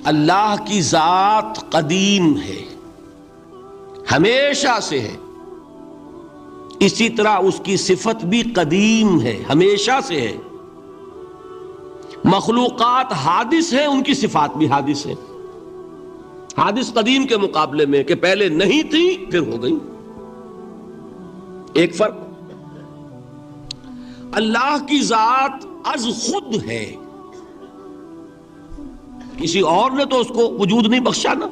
اللہ کی ذات قدیم ہے، ہمیشہ سے ہے، اسی طرح اس کی صفت بھی قدیم ہے، ہمیشہ سے ہے۔ مخلوقات حادث ہیں، ان کی صفات بھی حادث ہیں۔ حادث قدیم کے مقابلے میں کہ پہلے نہیں تھی پھر ہو گئی، ایک فرق۔ اللہ کی ذات از خود ہے، کسی اور نے تو اس کو وجود نہیں بخشا نا۔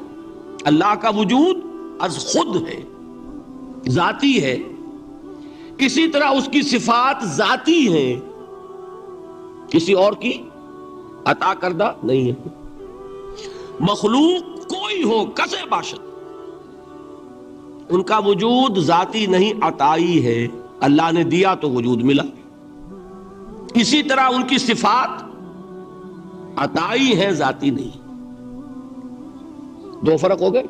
اللہ کا وجود از خود ہے، ذاتی ہے۔ کسی طرح اس کی صفات ذاتی ہیں، کسی اور کی عطا کردہ نہیں ہے۔ مخلوق کوئی ہو کسے باشد، ان کا وجود ذاتی نہیں عطائی ہے، اللہ نے دیا تو وجود ملا۔ اسی طرح ان کی صفات عطائی ہے، ذاتی نہیں۔ دو فرق ہو گئے۔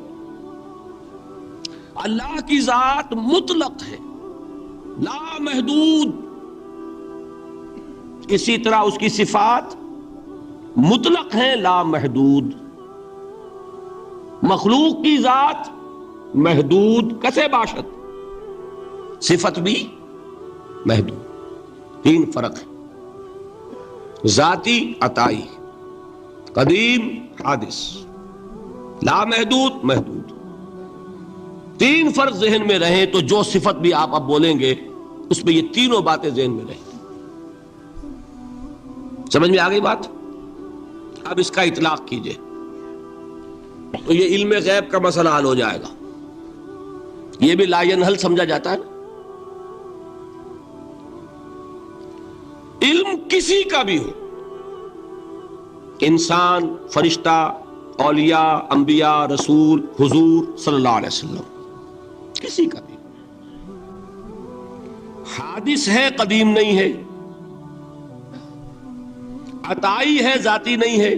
اللہ کی ذات مطلق ہے، لا محدود، اسی طرح اس کی صفات مطلق ہیں، لا محدود۔ مخلوق کی ذات محدود کسے باشد، صفت بھی محدود۔ تین فرق ہے، ذاتی عطائی، قدیم حادث، لا محدود محدود۔ تین فرق ذہن میں رہیں تو جو صفت بھی آپ اب بولیں گے اس میں یہ تینوں باتیں ذہن میں رہیں۔ سمجھ میں آ گئی بات؟ اب اس کا اطلاق کیجئے تو یہ علم غیب کا مسئلہ حل ہو جائے گا۔ یہ بھی لا ینحل سمجھا جاتا ہے نا۔ علم کسی کا بھی ہو، انسان، فرشتہ، اولیاء، انبیاء، رسول، حضور صلی اللہ علیہ وسلم، کسی کا بھی حادث ہے، قدیم نہیں ہے، عطائی ہے، ذاتی نہیں ہے،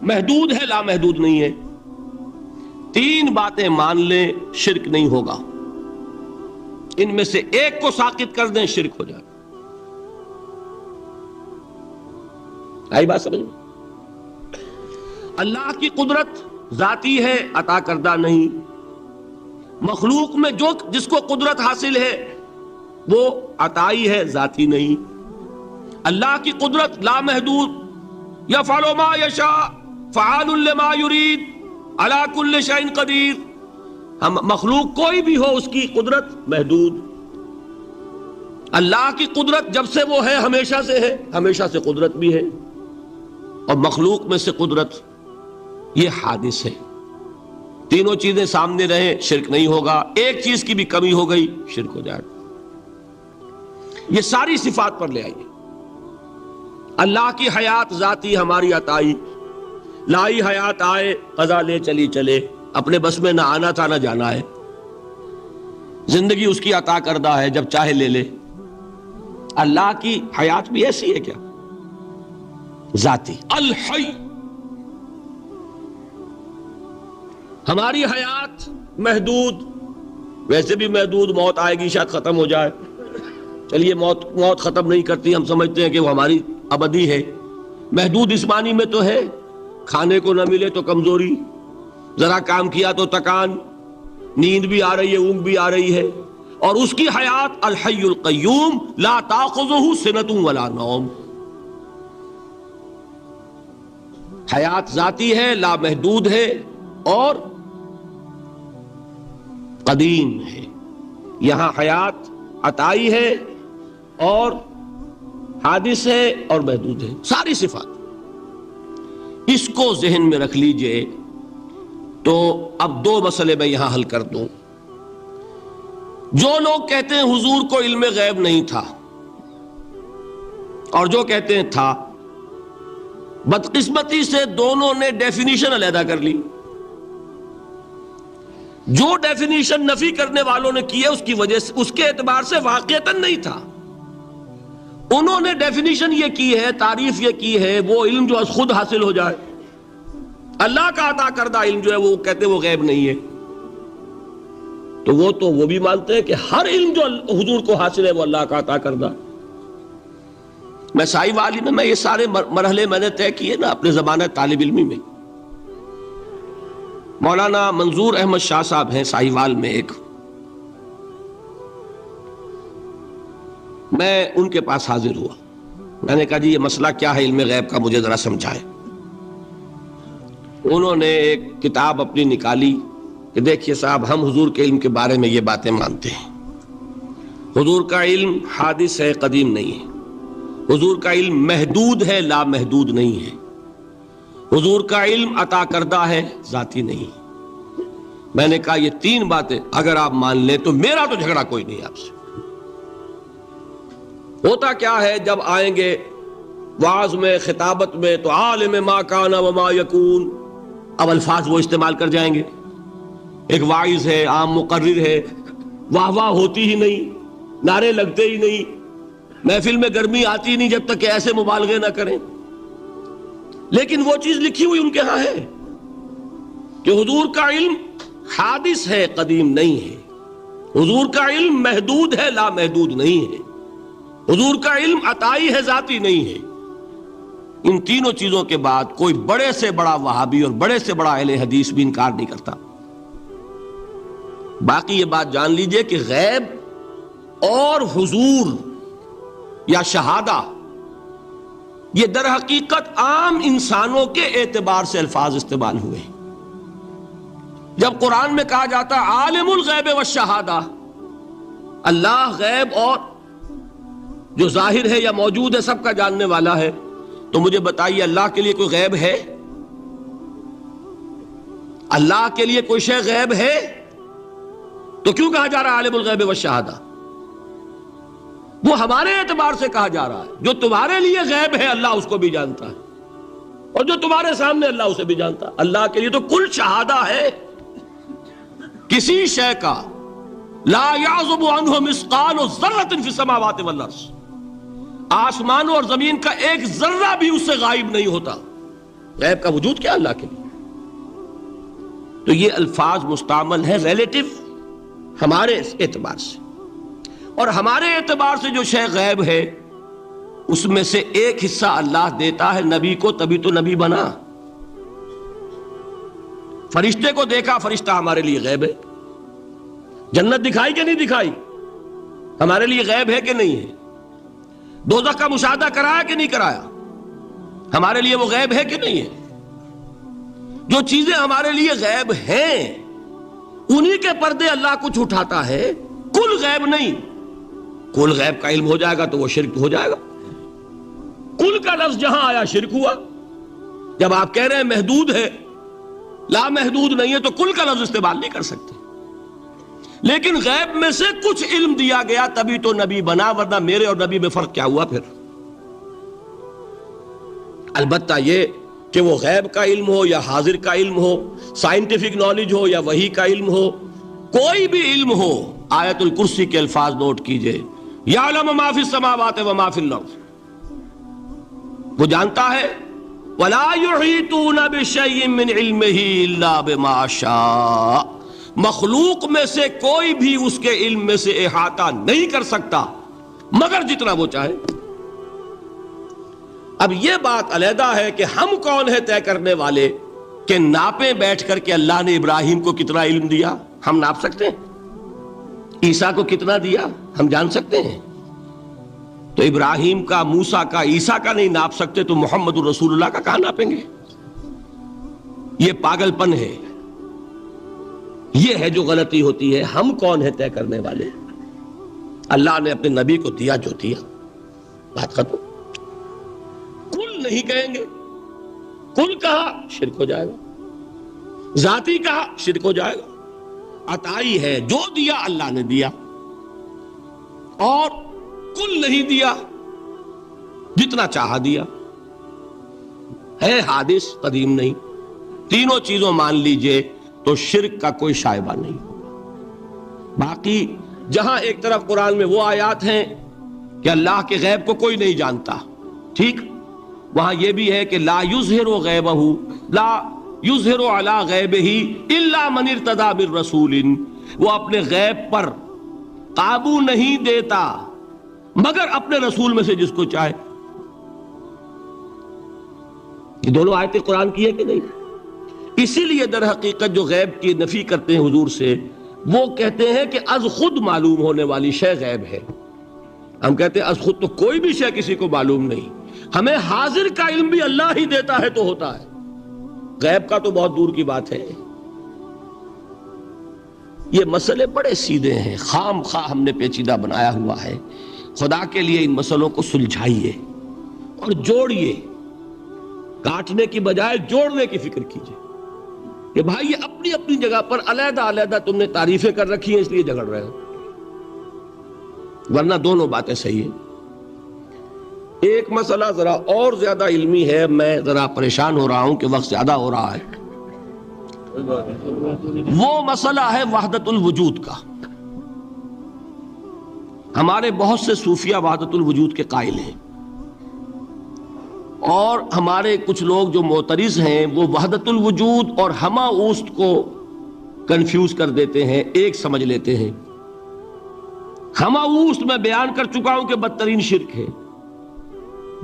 محدود ہے، لا محدود نہیں ہے۔ تین باتیں مان لیں، شرک نہیں ہوگا۔ ان میں سے ایک کو ساقط کر دیں، شرک ہو جائے۔ آئی بات سمجھ میں؟ اللہ کی قدرت ذاتی ہے، عطا کردہ نہیں۔ مخلوق میں جس کو قدرت حاصل ہے وہ عطائی ہے، ذاتی نہیں۔ اللہ کی قدرت لا محدود، یفعل ما یشاء فعال لما یرید علی کل شیء قدیر۔ ہم مخلوق کوئی بھی ہو، اس کی قدرت محدود۔ اللہ کی قدرت جب سے وہ ہے ہمیشہ سے ہے، ہمیشہ سے قدرت بھی ہے۔ اور مخلوق میں سے قدرت یہ حادث ہے۔ تینوں چیزیں سامنے رہیں، شرک نہیں ہوگا۔ ایک چیز کی بھی کمی ہو گئی، شرک ہو جائے گا۔ یہ ساری صفات پر لے آئیے۔ اللہ کی حیات ذاتی، ہماری عطائی، لائی حیات آئے، قضا لے چلی چلے، اپنے بس میں نہ آنا تھا نہ جانا ہے۔ زندگی اس کی عطا کردہ ہے، جب چاہے لے لے۔ اللہ کی حیات بھی ایسی ہے کیا؟ ذاتی، الحی۔ ہماری حیات محدود، ویسے بھی محدود، موت آئے گی شاید ختم ہو جائے۔ چلیے موت ختم نہیں کرتی، ہم سمجھتے ہیں کہ وہ ہماری ابدی ہے۔ محدود اس معنی میں تو ہے، کھانے کو نہ ملے تو کمزوری، ذرا کام کیا تو تکان، نیند بھی آ رہی ہے، اونگ بھی آ رہی ہے۔ اور اس کی حیات الحی القیوم، لا تاخذہ سنۃ ولا نوم۔ حیات ذاتی ہے، لا محدود ہے، اور قدیم ہے۔ یہاں حیات عطائی ہے اور حادث ہے اور محدود ہے، ساری صفات۔ اس کو ذہن میں رکھ لیجئے تو اب دو مسئلے میں یہاں حل کر دوں۔ جو لوگ کہتے ہیں حضور کو علم غیب نہیں تھا، اور جو کہتے ہیں تھا، بدقسمتی سے دونوں نے ڈیفینیشن علیحدہ کر لی۔ جو ڈیفینیشن نفی کرنے والوں نے کی ہے، اس کی وجہ سے، اس کے اعتبار سے واقعتاً نہیں تھا۔ انہوں نے ڈیفینیشن یہ کی ہے، تعریف یہ کی ہے، وہ علم جو خود حاصل ہو جائے۔ اللہ کا عطا کردہ علم جو ہے وہ کہتے ہیں وہ غیب نہیں ہے۔ تو وہ بھی مانتے ہیں کہ ہر علم جو حضور کو حاصل ہے وہ اللہ کا عطا کردہ۔ میں سائی والی میں یہ سارے مرحلے میں نے طے کیے نا اپنے زمانہ طالب علمی میں. مولانا منظور احمد شاہ صاحب ہیں سائی وال میں ایک، میں ان کے پاس حاضر ہوا. میں نے کہا جی یہ مسئلہ کیا ہے علم غیب کا، مجھے ذرا سمجھائیں. انہوں نے ایک کتاب اپنی نکالی کہ دیکھیے صاحب ہم حضور کے علم کے بارے میں یہ باتیں مانتے ہیں. حضور کا علم حادث ہے، قدیم نہیں ہے. حضور کا علم محدود ہے، لا محدود نہیں ہے. حضور کا علم عطا کردہ ہے، ذاتی نہیں. میں نے کہا یہ تین باتیں اگر آپ مان لیں تو میرا تو جھگڑا کوئی نہیں آپ سے. ہوتا کیا ہے جب آئیں گے وعظ میں خطابت میں تو عالم ما کان وما یکون، اب الفاظ وہ استعمال کر جائیں گے. ایک واعظ ہے، عام مقرر ہے، واہ واہ ہوتی ہی نہیں، نعرے لگتے ہی نہیں، محفل میں گرمی آتی نہیں جب تک کہ ایسے مبالغے نہ کریں. لیکن وہ چیز لکھی ہوئی ان کے ہاں ہے کہ حضور کا علم حادث ہے، قدیم نہیں ہے. حضور کا علم محدود ہے، لا محدود نہیں ہے. حضور کا علم عطائی ہے، ذاتی نہیں ہے. ان تینوں چیزوں کے بعد کوئی بڑے سے بڑا وہابی اور بڑے سے بڑا اہل حدیث بھی انکار نہیں کرتا. باقی یہ بات جان لیجئے کہ غیب اور حضور یا شہادہ یہ در حقیقت عام انسانوں کے اعتبار سے الفاظ استعمال ہوئے. جب قرآن میں کہا جاتا عالم الغیب والشہادہ، اللہ غیب اور جو ظاہر ہے یا موجود ہے سب کا جاننے والا ہے، تو مجھے بتائیے اللہ کے لیے کوئی غیب ہے؟ اللہ کے لیے کوئی شے غیب ہے؟ تو کیوں کہا جا رہا ہے عالم الغیب والشہادہ؟ وہ ہمارے اعتبار سے کہا جا رہا ہے. جو تمہارے لیے غیب ہے اللہ اس کو بھی جانتا ہے، اور جو تمہارے سامنے اللہ اسے بھی جانتا ہے. اللہ کے لیے تو کل شہادہ ہے. کسی شے کا لا یعزب عنہ مثقال ذرۃ فی السماوات والارض، آسمانوں اور زمین کا ایک ذرہ بھی اس سے غائب نہیں ہوتا. غیب کا وجود کیا اللہ کے لیے؟ تو یہ الفاظ مستعمل ہے ریلیٹو ہمارے اعتبار سے، اور ہمارے اعتبار سے جو شے غیب ہے اس میں سے ایک حصہ اللہ دیتا ہے نبی کو، تبھی تو نبی بنا. فرشتے کو دیکھا، فرشتہ ہمارے لیے غیب ہے. جنت دکھائی کہ نہیں دکھائی، ہمارے لیے غیب ہے کہ نہیں ہے. دوزخ کا مشاہدہ کرایا کہ نہیں کرایا، ہمارے لیے وہ غیب ہے کہ نہیں ہے. جو چیزیں ہمارے لیے غیب ہیں انہی کے پردے اللہ کچھ اٹھاتا ہے، کل غیب نہیں. کل غیب کا علم ہو جائے گا تو وہ شرک ہو جائے گا. کل کا لفظ جہاں آیا شرک ہوا. جب آپ کہہ رہے ہیں محدود ہے، لا محدود نہیں ہے، تو کل کا لفظ استعمال نہیں کر سکتے. لیکن غیب میں سے کچھ علم دیا گیا تبھی تو نبی بنا، ورنہ میرے اور نبی میں فرق کیا ہوا پھر؟ البتہ یہ کہ وہ غیب کا علم ہو یا حاضر کا علم ہو، سائنٹیفک نالج ہو یا وحی کا علم ہو، کوئی بھی علم ہو، آیت الکرسی کے الفاظ نوٹ کیجئے، یعلم ما فی السماوات وما فی الارض، وہ جانتا ہے. ولا یحیطون بشیء من علمہ الا بما شاء، مخلوق میں سے کوئی بھی اس کے علم میں سے احاطہ نہیں کر سکتا مگر جتنا وہ چاہے. اب یہ بات علیحدہ ہے کہ ہم کون ہے طے کرنے والے کہ ناپیں بیٹھ کر کہ اللہ نے ابراہیم کو کتنا علم دیا. ہم ناپ سکتے ہیں؟ عیسیٰ کو کتنا دیا ہم جان سکتے ہیں؟ تو ابراہیم کا، موسیٰ کا، عیسیٰ کا نہیں ناپ سکتے تو محمد الرسول اللہ کا کہاں ناپیں گے؟ یہ پاگل پن ہے، یہ ہے جو غلطی ہوتی ہے. ہم کون ہے طے کرنے والے؟ اللہ نے اپنے نبی کو دیا جو دیا، بات ختم. کل نہیں کہیں گے، کل کہا شرک ہو جائے گا، ذاتی کہا شرک ہو جائے گا. عطائی ہے، جو دیا اللہ نے دیا، اور کل نہیں دیا، جتنا چاہا دیا. ہے حادث، قدیم نہیں. تینوں چیزوں مان لیجئے تو شرک کا کوئی شائبہ نہیں ہوگا. باقی جہاں ایک طرف قرآن میں وہ آیات ہیں کہ اللہ کے غیب کو کوئی نہیں جانتا، ٹھیک، وہاں یہ بھی ہے کہ لا یظہر غیبہ، لا یظہر علی غیبہ الا من ارتضی من رسول، وہ اپنے غیب پر قابو نہیں دیتا مگر اپنے رسول میں سے جس کو چاہے. یہ دونوں آیتیں قرآن کی ہے کہ نہیں؟ اسی لیے در حقیقت جو غیب کی نفی کرتے ہیں حضور سے، وہ کہتے ہیں کہ از خود معلوم ہونے والی شے غیب ہے۔ ہم کہتے ہیں از خود تو کوئی بھی شے کسی کو معلوم نہیں، ہمیں حاضر کا علم بھی اللہ ہی دیتا ہے تو ہوتا ہے، غیب کا تو بہت دور کی بات ہے۔ یہ مسئلے بڑے سیدھے ہیں، خام خواہ ہم نے پیچیدہ بنایا ہوا ہے۔ خدا کے لیے ان مسئلوں کو سلجھائیے اور جوڑیے، کاٹنے کی بجائے جوڑنے کی فکر کیجیے کہ بھائی یہ اپنی اپنی جگہ پر علیحدہ علیحدہ تم نے تعریفیں کر رکھی ہیں اس لیے جھگڑ رہے ہو، ورنہ دونوں باتیں صحیح ہیں۔ ایک مسئلہ ذرا اور زیادہ علمی ہے، میں ذرا پریشان ہو رہا ہوں کہ وقت زیادہ ہو رہا ہے، وہ مسئلہ ہے وحدت الوجود کا۔ ہمارے بہت سے صوفیہ وحدت الوجود کے قائل ہیں، اور ہمارے کچھ لوگ جو معترض ہیں وہ وحدت الوجود اور ہمہ اوست کو کنفیوز کر دیتے ہیں، ایک سمجھ لیتے ہیں۔ ہمہ اوست میں بیان کر چکا ہوں کہ بدترین شرک ہے،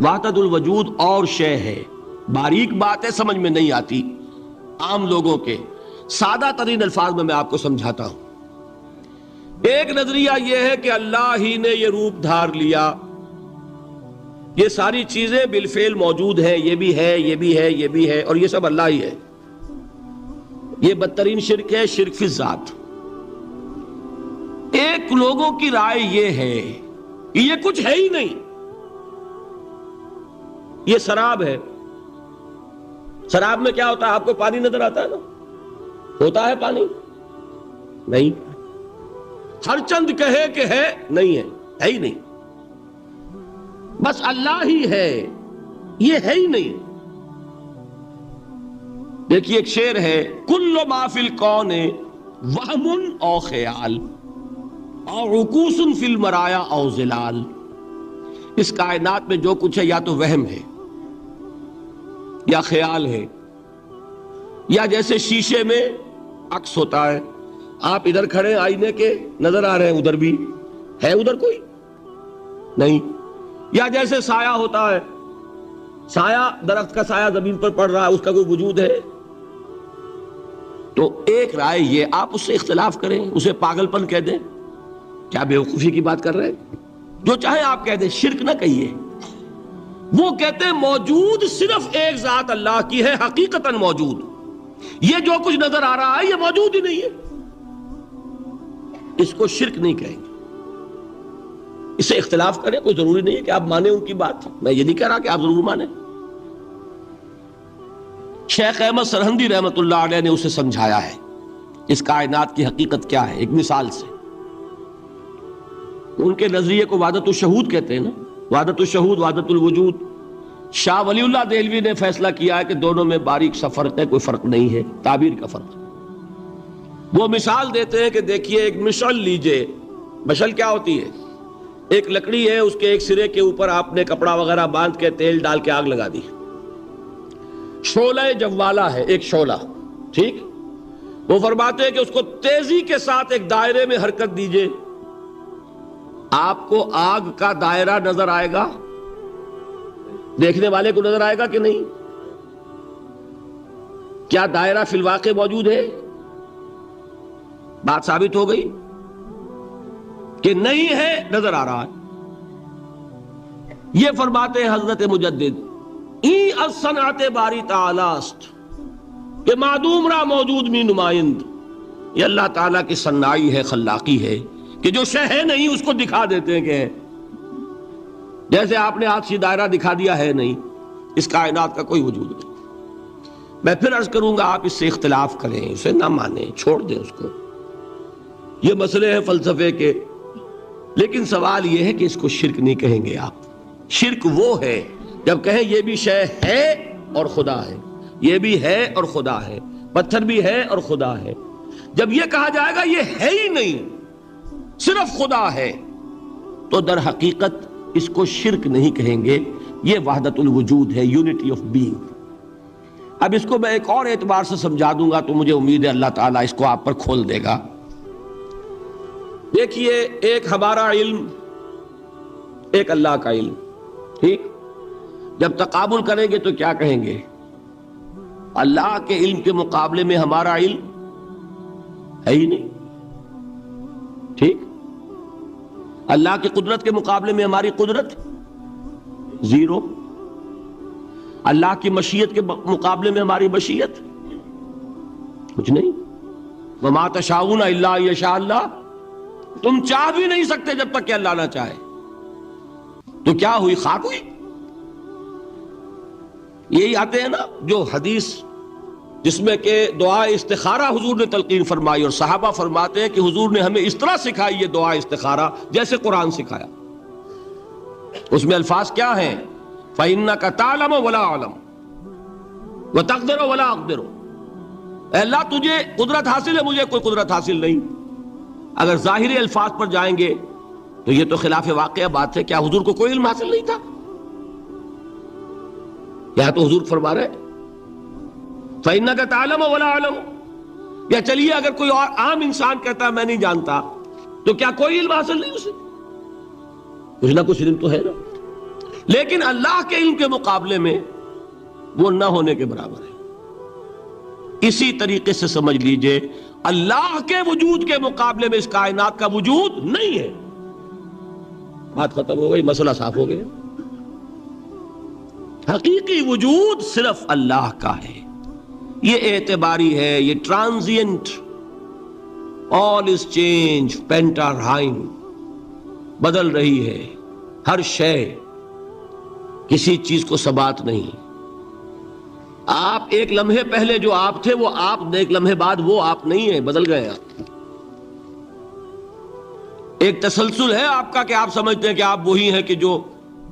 وحدت الوجود اور شے ہے، باریک بات ہے، سمجھ میں نہیں آتی عام لوگوں کے، سادہ ترین الفاظ میں آپ کو سمجھاتا ہوں۔ ایک نظریہ یہ ہے کہ اللہ ہی نے یہ روپ دھار لیا، یہ ساری چیزیں بالفعل موجود ہیں، یہ بھی ہے، یہ بھی ہے، یہ بھی ہے، اور یہ سب اللہ ہی ہے۔ یہ بدترین شرک ہے، شرک فی الذات۔ ایک لوگوں کی رائے یہ ہے کہ یہ کچھ ہے ہی نہیں، یہ سراب ہے۔ سراب میں کیا ہوتا ہے؟ آپ کو پانی نظر آتا ہے نا؟ ہوتا ہے پانی؟ نہیں۔ ہر چند کہے کہ ہے، نہیں ہے، ہے ہی نہیں، بس اللہ ہی ہے، یہ ہے ہی نہیں۔ دیکھیے ایک شعر ہے، کل ما فی الکون وہم او خیال او عکوس فی المرایا او ظلال۔ اس کائنات میں جو کچھ ہے یا تو وہم ہے، یا خیال ہے، یا جیسے شیشے میں عکس ہوتا ہے، آپ ادھر کھڑے آئینے کے نظر آ رہے ہیں، ادھر بھی ہے، ادھر کوئی نہیں۔ یا جیسے سایہ ہوتا ہے، سایہ درخت کا سایہ زمین پر پڑ رہا ہے، اس کا کوئی وجود ہے؟ تو ایک رائے یہ، آپ اس سے اختلاف کریں، اسے پاگل پن کہہ دیں، کیا بیوقوفی کی بات کر رہے ہیں؟ جو چاہے آپ کہہ دیں، شرک نہ کہیے۔ وہ کہتے ہیں موجود صرف ایک ذات اللہ کی ہے، حقیقتاً موجود، یہ جو کچھ نظر آ رہا ہے یہ موجود ہی نہیں ہے، اس کو شرک نہیں کہیں گے۔ اسے اختلاف کریں، کوئی ضروری نہیں ہے کہ آپ مانیں ان کی بات، میں یہ نہیں کہہ رہا کہ آپ ضرور مانیں۔ شیخ احمد سرہندی رحمت اللہ علیہ نے اسے سمجھایا ہے اس کائنات کی حقیقت کیا ہے، ایک مثال سے۔ ان کے نظریے کو وحدت الشہود کہتے ہیں نا، وحدت الشہود، وحدت الوجود۔ شاہ ولی اللہ دہلوی نے فیصلہ کیا ہے کہ دونوں میں باریک سا فرق ہے، کوئی فرق نہیں ہے، تعبیر کا فرق۔ وہ مثال دیتے ہیں کہ دیکھیے ایک مشعل لیجئے، مشعل کیا ہوتی ہے؟ ایک لکڑی ہے، اس کے ایک سرے کے اوپر آپ نے کپڑا وغیرہ باندھ کے تیل ڈال کے آگ لگا دی۔ شعلہ جوالہ ہے، ایک شعلہ، ٹھیک؟ وہ فرماتے ہیں کہ اس کو تیزی کے ساتھ ایک دائرے میں حرکت دیجئے، آپ کو آگ کا دائرہ نظر آئے گا؟ دیکھنے والے کو نظر آئے گا کہ نہیں؟ کیا دائرہ فی الواقع موجود ہے؟ بات ثابت ہو گئی کہ نہیں ہے، نظر آ رہا ہے۔ یہ فرماتے ہیں حضرت مجدد، ای الصنعت باری تعالی است، کہ معدوم را موجود می نمائند۔ یہ اللہ تعالیٰ کی صنائی ہے، خلاقی ہے، کہ جو شے ہے نہیں اس کو دکھا دیتے ہیں کہ ہے۔ جیسے آپ نے آج سی دائرہ دکھا دیا ہے نہیں، اس کائنات کا کوئی وجود نہیں۔ میں پھر عرض کروں گا آپ اس سے اختلاف کریں، اسے نہ مانیں، چھوڑ دیں اس کو، یہ مسئلے ہیں فلسفے کے، لیکن سوال یہ ہے کہ اس کو شرک نہیں کہیں گے آپ۔ شرک وہ ہے جب کہیں یہ بھی شے ہے اور خدا ہے، یہ بھی ہے اور خدا ہے، پتھر بھی ہے اور خدا ہے۔ جب یہ کہا جائے گا یہ ہے ہی نہیں، صرف خدا ہے، تو در حقیقت اس کو شرک نہیں کہیں گے، یہ وحدت الوجود ہے، یونٹی آف بینگ۔ اب اس کو میں ایک اور اعتبار سے سمجھا دوں گا تو مجھے امید ہے اللہ تعالیٰ اس کو آپ پر کھول دے گا۔ دیکھیے ایک ہمارا علم، ایک اللہ کا علم، ٹھیک؟ جب تقابل کریں گے تو کیا کہیں گے؟ اللہ کے علم کے مقابلے میں ہمارا علم ہے ہی نہیں. ٹھیک؟ اللہ کی قدرت کے مقابلے میں ہماری قدرت زیرو. اللہ کی مشیت کے مقابلے میں ہماری مشیت کچھ نہیں. وما تشاؤون الا ان یشاء اللہ. تم چاہ بھی نہیں سکتے جب تک کہ اللہ نہ چاہے. تو کیا ہوئی؟ خاک ہوئی. یہی آتے ہیں نا جو حدیث جس میں کہ دعا استخارہ حضور نے تلقین فرمائی، اور صحابہ فرماتے ہیں کہ حضور نے ہمیں اس طرح سکھائی یہ دعا استخارہ جیسے قرآن سکھایا. اس میں الفاظ کیا ہیں؟ فَإِنَّكَ تَعْلَمُ وَلَا أَعْلَمُ وَتَقْدِرُ وَلَا أَقْدِرُ. اے اللہ تجھے قدرت حاصل ہے، مجھے کوئی قدرت حاصل نہیں. اگر ظاہری الفاظ پر جائیں گے تو یہ تو خلاف واقعہ بات ہے. کیا حضور کو کوئی علم حاصل نہیں تھا؟ یہاں تو حضور فرما رہے فَإِنَّكَ تَعْلَمُ وَلَا أَعْلَمُ. یا چلیے اگر کوئی اور عام انسان کہتا ہے میں نہیں جانتا، تو کیا کوئی علم حاصل نہیں اسے؟ کچھ نہ کچھ علم تو ہے نا. لیکن اللہ کے علم کے مقابلے میں وہ نہ ہونے کے برابر ہے. اسی طریقے سے سمجھ لیجئے اللہ کے وجود کے مقابلے میں اس کائنات کا وجود نہیں ہے. بات ختم ہو گئی، مسئلہ صاف ہو گیا. حقیقی وجود صرف اللہ کا ہے. یہ اعتباری ہے، یہ ٹرانزینٹ. All is change پینٹارہائم. بدل رہی ہے ہر شے، کسی چیز کو ثبات نہیں. آپ ایک لمحے پہلے جو آپ تھے وہ آپ، ایک لمحے بعد وہ آپ نہیں ہیں، بدل گئے آپ. ایک تسلسل ہے آپ کا کہ آپ سمجھتے ہیں کہ آپ وہی ہیں کہ جو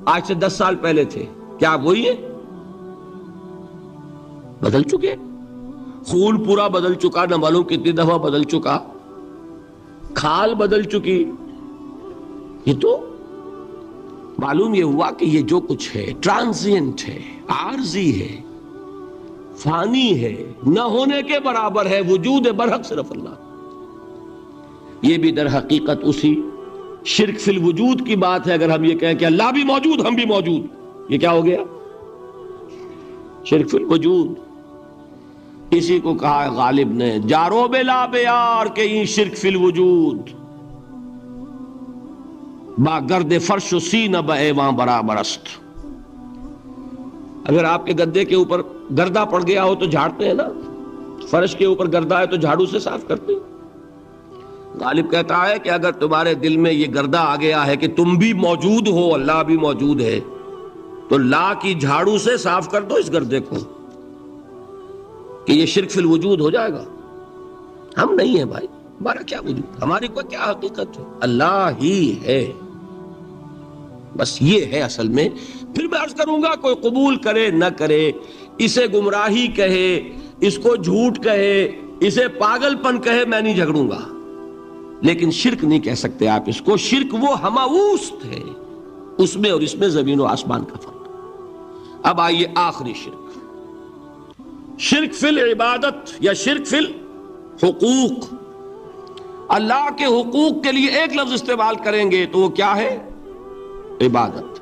آج سے 10 سال پہلے تھے. کیا آپ وہی ہیں؟ بدل چکے. خون پورا بدل چکا، نہ معلوم کتنی دفعہ بدل چکا. کھال بدل چکی. یہ تو معلوم یہ ہوا کہ یہ جو کچھ ہے ٹرانزینٹ ہے، عارضی ہے، فانی ہے، نہ ہونے کے برابر ہے. وجود برحق صرف اللہ. یہ بھی در حقیقت اسی شرک فی الوجود کی بات ہے. اگر ہم یہ کہیں کہ اللہ بھی موجود ہم بھی موجود، یہ کیا ہو گیا؟ شرک فی الوجود. اسی کو کہا ہے غالب نے جارو بلا بیار کہ این شرک فی الوجود، با گرد فرش و سینہ با ایوان برابر است. اگر آپ کے گدے کے اوپر گردہ پڑ گیا ہو تو جھاڑتے ہیں نا، فرش کے اوپر گردہ ہے تو جھاڑو سے صاف کرتے ہیں. غالب کہتا ہے کہ اگر تمہارے دل میں یہ گردہ آ گیا ہے کہ تم بھی موجود ہو، اللہ بھی موجود ہے، تو لا کی جھاڑو سے صاف کر دو اس گردے کو، کہ یہ شرک فی الوجود ہو جائے گا. ہم نہیں ہیں بھائی، ہمارا کیا وجود، ہماری کوئی کیا حقیقت ہے؟ اللہ ہی ہے. بس یہ ہے اصل میں. پھر میں عرض کروں گا کوئی قبول کرے نہ کرے، اسے گمراہی کہے، اس کو جھوٹ کہے، اسے پاگل پن کہے، میں نہیں جھگڑوں گا. لیکن شرک نہیں کہہ سکتے آپ اس کو. شرک وہ ہماوست ہے، اس میں اور اس میں زمین و آسمان کا فرق. اب آئیے آخری شرک، شرک فی العبادت یا شرک فی الحقوق. اللہ کے حقوق کے لیے ایک لفظ استعمال کریں گے تو وہ کیا ہے؟ عبادت.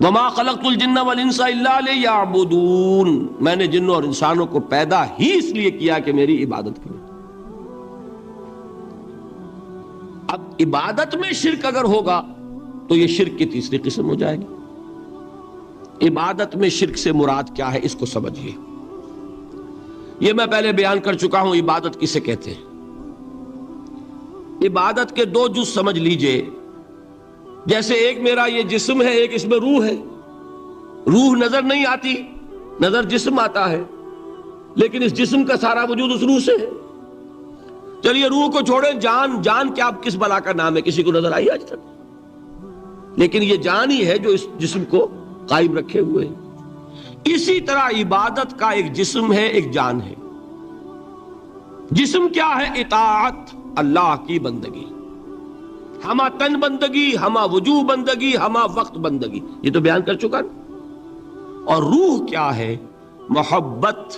وما خلقت الجن والانس الا لیعبدون. میں نے جنوں اور انسانوں کو پیدا ہی اس لیے کیا کہ میری عبادت کریں. اب عبادت میں شرک اگر ہوگا تو یہ شرک کی تیسری قسم ہو جائے گی. عبادت میں شرک سے مراد کیا ہے اس کو سمجھیے. یہ میں پہلے بیان کر چکا ہوں عبادت کسے کہتے ہیں. عبادت کے 2 جز سمجھ لیجئے. جیسے ایک میرا یہ جسم ہے، ایک اس میں روح ہے. روح نظر نہیں آتی، نظر جسم آتا ہے، لیکن اس جسم کا سارا وجود اس روح سے ہے. چلیے روح کو چھوڑیں، جان. جان کیا کس بلا کا نام ہے؟ کسی کو نظر آئی آج تک؟ لیکن یہ جان ہی ہے جو اس جسم کو قائم رکھے ہوئے. اسی طرح عبادت کا ایک جسم ہے، ایک جان ہے. جسم کیا ہے؟ اطاعت، اللہ کی بندگی، ہما تن بندگی، ہما وجوہ بندگی، ہما وقت بندگی. یہ تو بیان کر چکا نا. اور روح کیا ہے؟ محبت،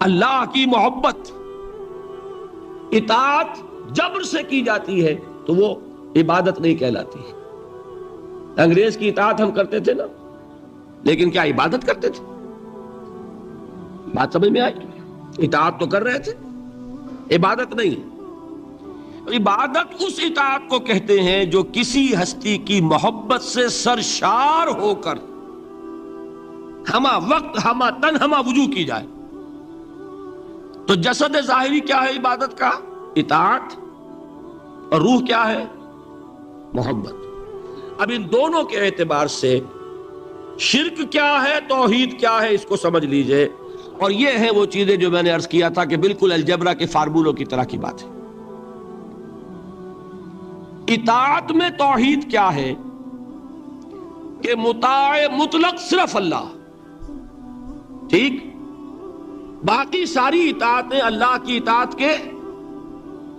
اللہ کی محبت. اطاعت جبر سے کی جاتی ہے تو وہ عبادت نہیں کہلاتی. انگریز کی اطاعت ہم کرتے تھے نا، لیکن کیا عبادت کرتے تھے؟ بات سمجھ میں آئی؟ اطاعت تو کر رہے تھے، عبادت نہیں۔ عبادت اس اطاعت کو کہتے ہیں جو کسی ہستی کی محبت سے سرشار ہو کر ہمہ وقت ہمہ تن ہمہ وجوہ کی جائے۔ تو جسد ظاہری کیا ہے عبادت کا؟ اطاعت، اور روح کیا ہے؟ محبت۔ اب ان دونوں کے اعتبار سے شرک کیا ہے، توحید کیا ہے، اس کو سمجھ لیجئے۔ اور یہ ہیں وہ چیزیں جو میں نے عرض کیا تھا کہ بالکل الجبرا کے فارمولوں کی طرح کی بات ہے۔ اطاعت میں توحید کیا ہے کہ مطاع مطلق صرف اللہ، ٹھیک، باقی ساری اطاعتیں اللہ کی اطاعت کے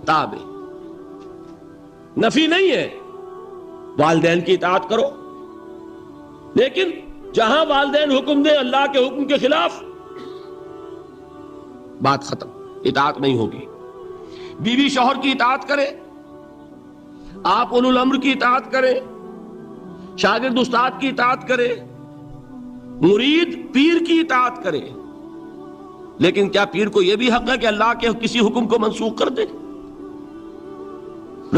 تابع۔ نفی نہیں ہے، والدین کی اطاعت کرو، لیکن جہاں والدین حکم دیں اللہ کے حکم کے خلاف، بات ختم، اطاعت نہیں ہوگی۔ بیوی شوہر کی اطاعت کرے، آپ اولو الامر کی اطاعت کریں، شاگرد استاد کی اطاعت کرے، مرید پیر کی اطاعت کرے، لیکن کیا پیر کو یہ بھی حق ہے کہ اللہ کے کسی حکم کو منسوخ کر دے،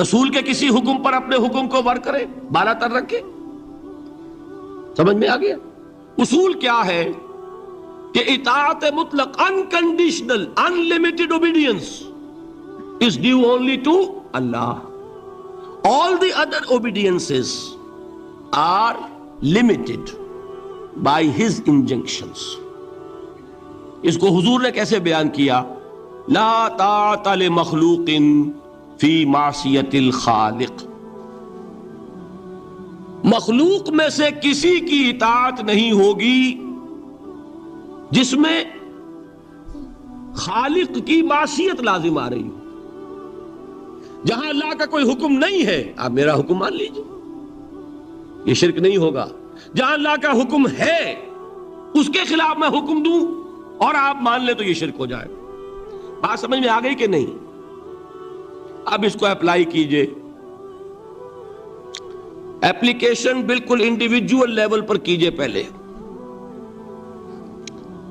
رسول کے کسی حکم پر اپنے حکم کو ور کرے، بالا تر رکھے؟ سمجھ میں آ گیا؟ اصول کیا ہے کہ اطاعت مطلق unconditional unlimited obedience is due only to Allah. All the other obediences are limited by His injunctions. اس کو حضور نے کیسے بیان کیا؟ لا طاعت لمخلوق فی معصیت الخالق۔ مخلوق میں سے کسی کی اطاعت نہیں ہوگی جس میں خالق کی معصیت لازم آ رہی ہو۔ جہاں اللہ کا کوئی حکم نہیں ہے آپ میرا حکم مان لیجئے، یہ شرک نہیں ہوگا۔ جہاں اللہ کا حکم ہے اس کے خلاف میں حکم دوں اور آپ مان لیں تو یہ شرک ہو جائے۔ بات سمجھ میں آ گئی کہ نہیں؟ اب اس کو اپلائی کیجئے۔ ایپلیکیشن بالکل انڈیویجول لیول پر کیجئے۔ پہلے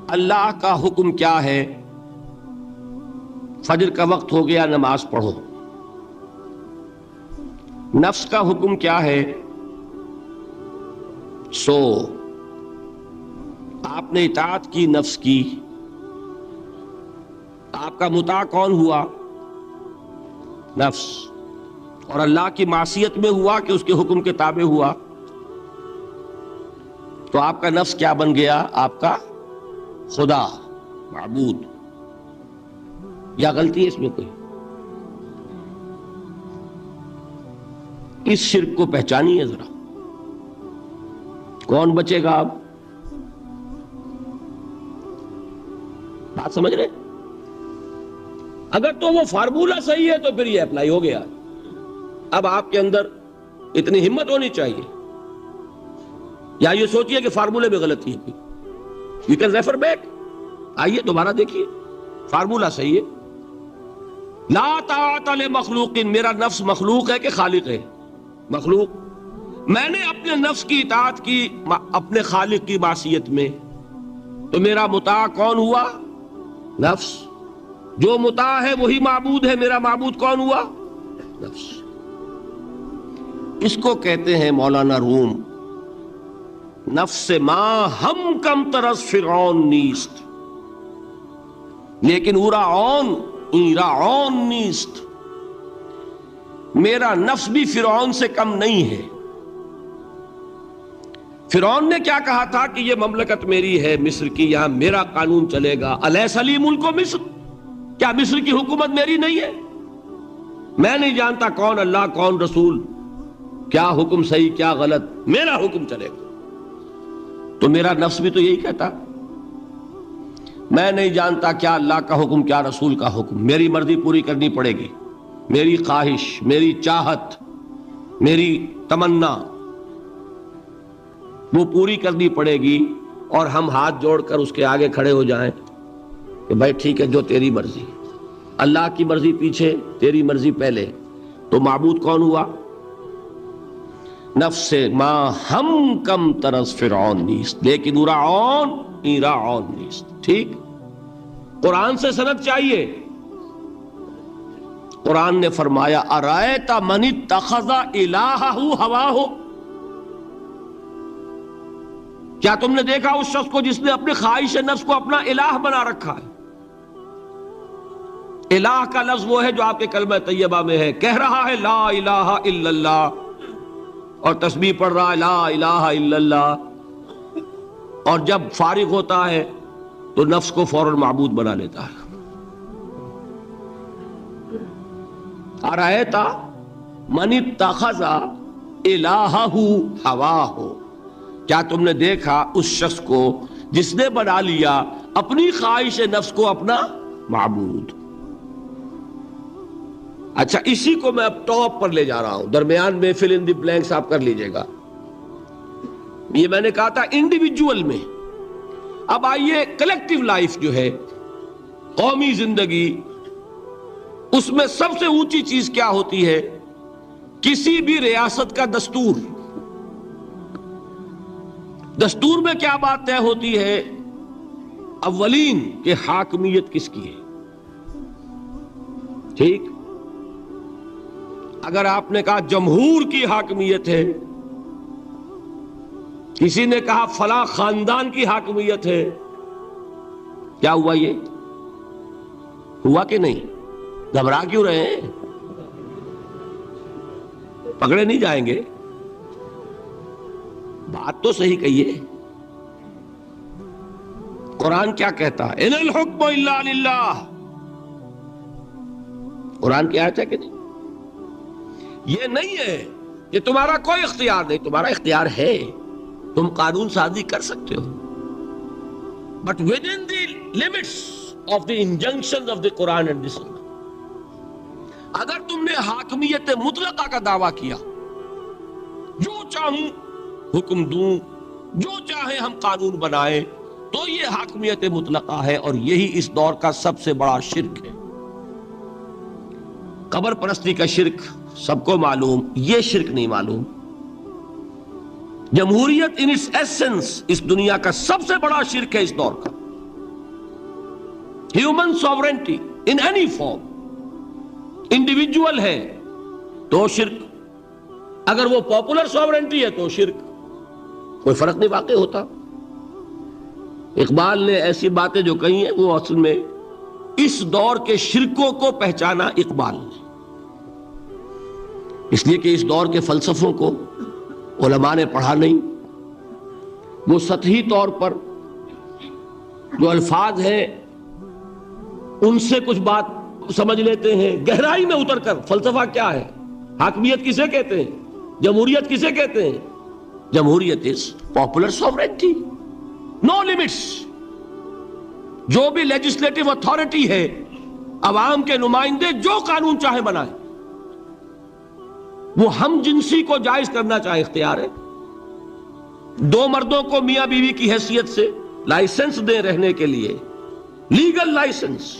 اللہ کا حکم کیا ہے؟ فجر کا وقت ہو گیا، نماز پڑھو۔ نفس کا حکم کیا ہے؟ سو۔ آپ نے اطاعت کی نفس کی، آپ کا مطاع کون ہوا؟ نفس۔ اور اللہ کی معصیت میں ہوا کہ اس کے حکم کے تابع ہوا، تو آپ کا نفس کیا بن گیا؟ آپ کا خدا، معبود۔ یا غلطی ہے اس میں کوئی؟ اس شرک کو پہچانیے ذرا، کون بچے گا اب؟ بات سمجھ رہے؟ اگر تو وہ فارمولہ صحیح ہے تو پھر یہ اپلائی ہو گیا۔ اب آپ کے اندر اتنی ہمت ہونی چاہیے، یا یہ سوچیے کہ فارمولے میں غلطی ہے، یو کین ریفر بیک، آئیے دوبارہ دیکھیے، فارمولہ صحیح ہے۔ لا طاعت لمخلوق، میرا نفس مخلوق ہے کہ خالق ہے؟ مخلوق۔ میں نے اپنے نفس کی اطاعت کی اپنے خالق کی معصیت میں، تو میرا مطاع کون ہوا؟ نفس۔ جو مطاع ہے وہی معبود ہے، میرا معبود کون ہوا؟ نفس۔ اس کو کہتے ہیں مولانا روم، نفس ما ہم کم ترس فرعون نیست، لیکن اورا اون ایرعون نیست۔ میرا نفس بھی فرعون سے کم نہیں ہے۔ فرعون نے کیا کہا تھا کہ یہ مملکت میری ہے مصر کی، یہاں میرا قانون چلے گا، الیس لی ملک مصر، کیا مصر کی حکومت میری نہیں ہے؟ میں نہیں جانتا کون اللہ کون رسول، کیا حکم صحیح کیا غلط، میرا حکم چلے گا۔ تو میرا نفس بھی تو یہی کہتا، میں نہیں جانتا کیا اللہ کا حکم کیا رسول کا حکم، میری مرضی پوری کرنی پڑے گی، میری خواہش، میری چاہت، میری تمنا وہ پوری کرنی پڑے گی، اور ہم ہاتھ جوڑ کر اس کے آگے کھڑے ہو جائیں کہ بھائی ٹھیک ہے جو تیری مرضی، اللہ کی مرضی پیچھے، تیری مرضی پہلے۔ تو معبود کون ہوا؟ نفس ما ہم کم ترس فرعون نیست، لیکن فرعون ایرعون نیست. ٹھیک، قرآن سے سند چاہیے. قرآن نے فرمایا ارائیت من اتخذ الہہ ہواہ، کیا تم نے دیکھا اس شخص کو جس نے اپنے خواہش نفس کو اپنا الہ بنا رکھا ہے؟ الہ کا لفظ وہ ہے جو آپ کے کلمہ طیبہ میں ہے، کہہ رہا ہے لا الہ الا اللہ اور تسبیح پڑھ رہا ہے لا الہ الا اللہ، اور جب فارغ ہوتا ہے تو نفس کو فوراً معبود بنا لیتا ہے. ارائیت من اتخذ الہہ ہواہ، کیا تم نے دیکھا اس شخص کو جس نے بنا لیا اپنی خواہش نفس کو اپنا معبود. اچھا، اسی کو میں اب ٹاپ پر لے جا رہا ہوں، درمیان میں فل ان دی بلینکس آپ کر لیجئے گا. یہ میں نے کہا تھا انڈیویجول میں. اب آئیے کلیکٹیو لائف جو ہے، قومی زندگی، اس میں سب سے اونچی چیز کیا ہوتی ہے؟ کسی بھی ریاست کا دستور. دستور میں کیا بات طے ہوتی ہے؟ اولین کہ حاکمیت کس کی ہے. ٹھیک، اگر آپ نے کہا جمہور کی حاکمیت ہے، کسی نے کہا فلاں خاندان کی حاکمیت ہے، کیا ہوا؟ یہ ہوا کہ نہیں؟ گھبرا کیوں رہے ہیں؟ پکڑے نہیں جائیں گے. بات تو صحیح کہیے. قرآن کیا کہتا ہے؟ ان الحکم الا للہ. قرآن کی آیت ہے کہ نہیں؟ یہ نہیں ہے کہ تمہارا کوئی اختیار نہیں، تمہارا اختیار ہے، تم قانون سازی کر سکتے ہو، but within the limits of the injunction of the Quran and the Sunnah. اگر تم نے حاکمیت مطلقہ کا دعویٰ کیا، جو چاہوں حکم دوں، جو چاہے ہم قانون بنائیں، تو یہ حاکمیت مطلقہ ہے، اور یہی اس دور کا سب سے بڑا شرک ہے. قبر پرستی کا شرک سب کو معلوم، یہ شرک نہیں معلوم. جمہوریت ان اٹس ایسنس اس دنیا کا سب سے بڑا شرک ہے اس دور کا. Human sovereignty in any form, individual ہے تو شرک، اگر وہ پاپولر سوورنٹی ہے تو شرک، کوئی فرق نہیں واقع ہوتا. اقبال نے ایسی باتیں جو کہی ہیں وہ اصل میں اس دور کے شرکوں کو پہچانا اقبال نے، اس لیے کہ اس دور کے فلسفوں کو علماء نے پڑھا نہیں. وہ سطحی طور پر جو الفاظ ہیں ان سے کچھ بات سمجھ لیتے ہیں، گہرائی میں اتر کر فلسفہ کیا ہے، حاکمیت کسے کہتے ہیں، جمہوریت کسے کہتے ہیں. جمہوریت is popular sovereignty, know limits. جو بھی لیجسلیٹو اتھارٹی ہے، عوام کے نمائندے جو قانون چاہے بنائیں، وہ ہم جنسی کو جائز کرنا چاہے اختیار ہے. دو مردوں کو میاں بیوی کی حیثیت سے لائسنس دیں رہنے کے لیے، لیگل لائسنس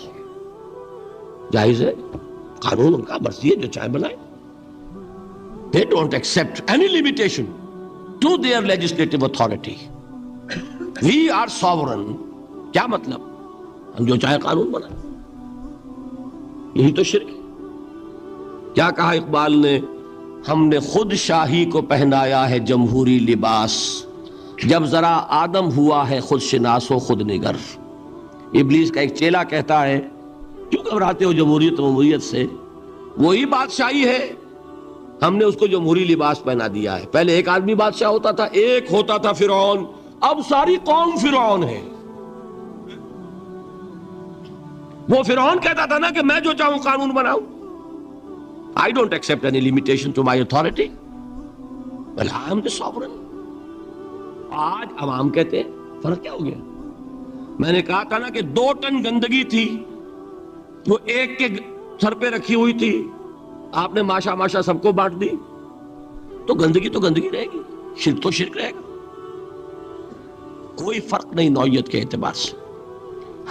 جائز ہے، قانون ان کا مرضی ہے، جو چاہے بنائیں. They don't accept any limitation to their legislative authority. We are sovereign. کیا مطلب؟ ہم جو چاہے قانون بنائیں. یہی تو شرک ہے. کیا کہا اقبال نے؟ ہم نے خود شاہی کو پہنایا ہے جمہوری لباس، جب ذرا آدم ہوا ہے خود شناس و خود نگر. ابلیس کا ایک چیلا کہتا ہے کیوں گھبراتے ہو جمہوریت سے؟ وہی بادشاہی ہے، ہم نے اس کو جمہوری لباس پہنا دیا ہے. پہلے ایک آدمی بادشاہ ہوتا تھا، ایک ہوتا تھا فرعون، اب ساری قوم فرعون ہے. وہ فرعون کہتا تھا نا کہ میں جو چاہوں قانون بناؤں. I don't accept any limitation to my authority. Well, I am the sovereign. آج عوام کہتے ہیں، فرق کیا ہو گیا؟ میں نے کہا تھا نا کہ 2 ٹن گندگی تھی، وہ ایک کے سر پہ رکھی ہوئی تھی، آپ نے ماشا سب کو بانٹ دی، تو گندگی رہے گی، شرک تو شرک رہے گا. کوئی فرق نہیں نوعیت کے اعتبار سے.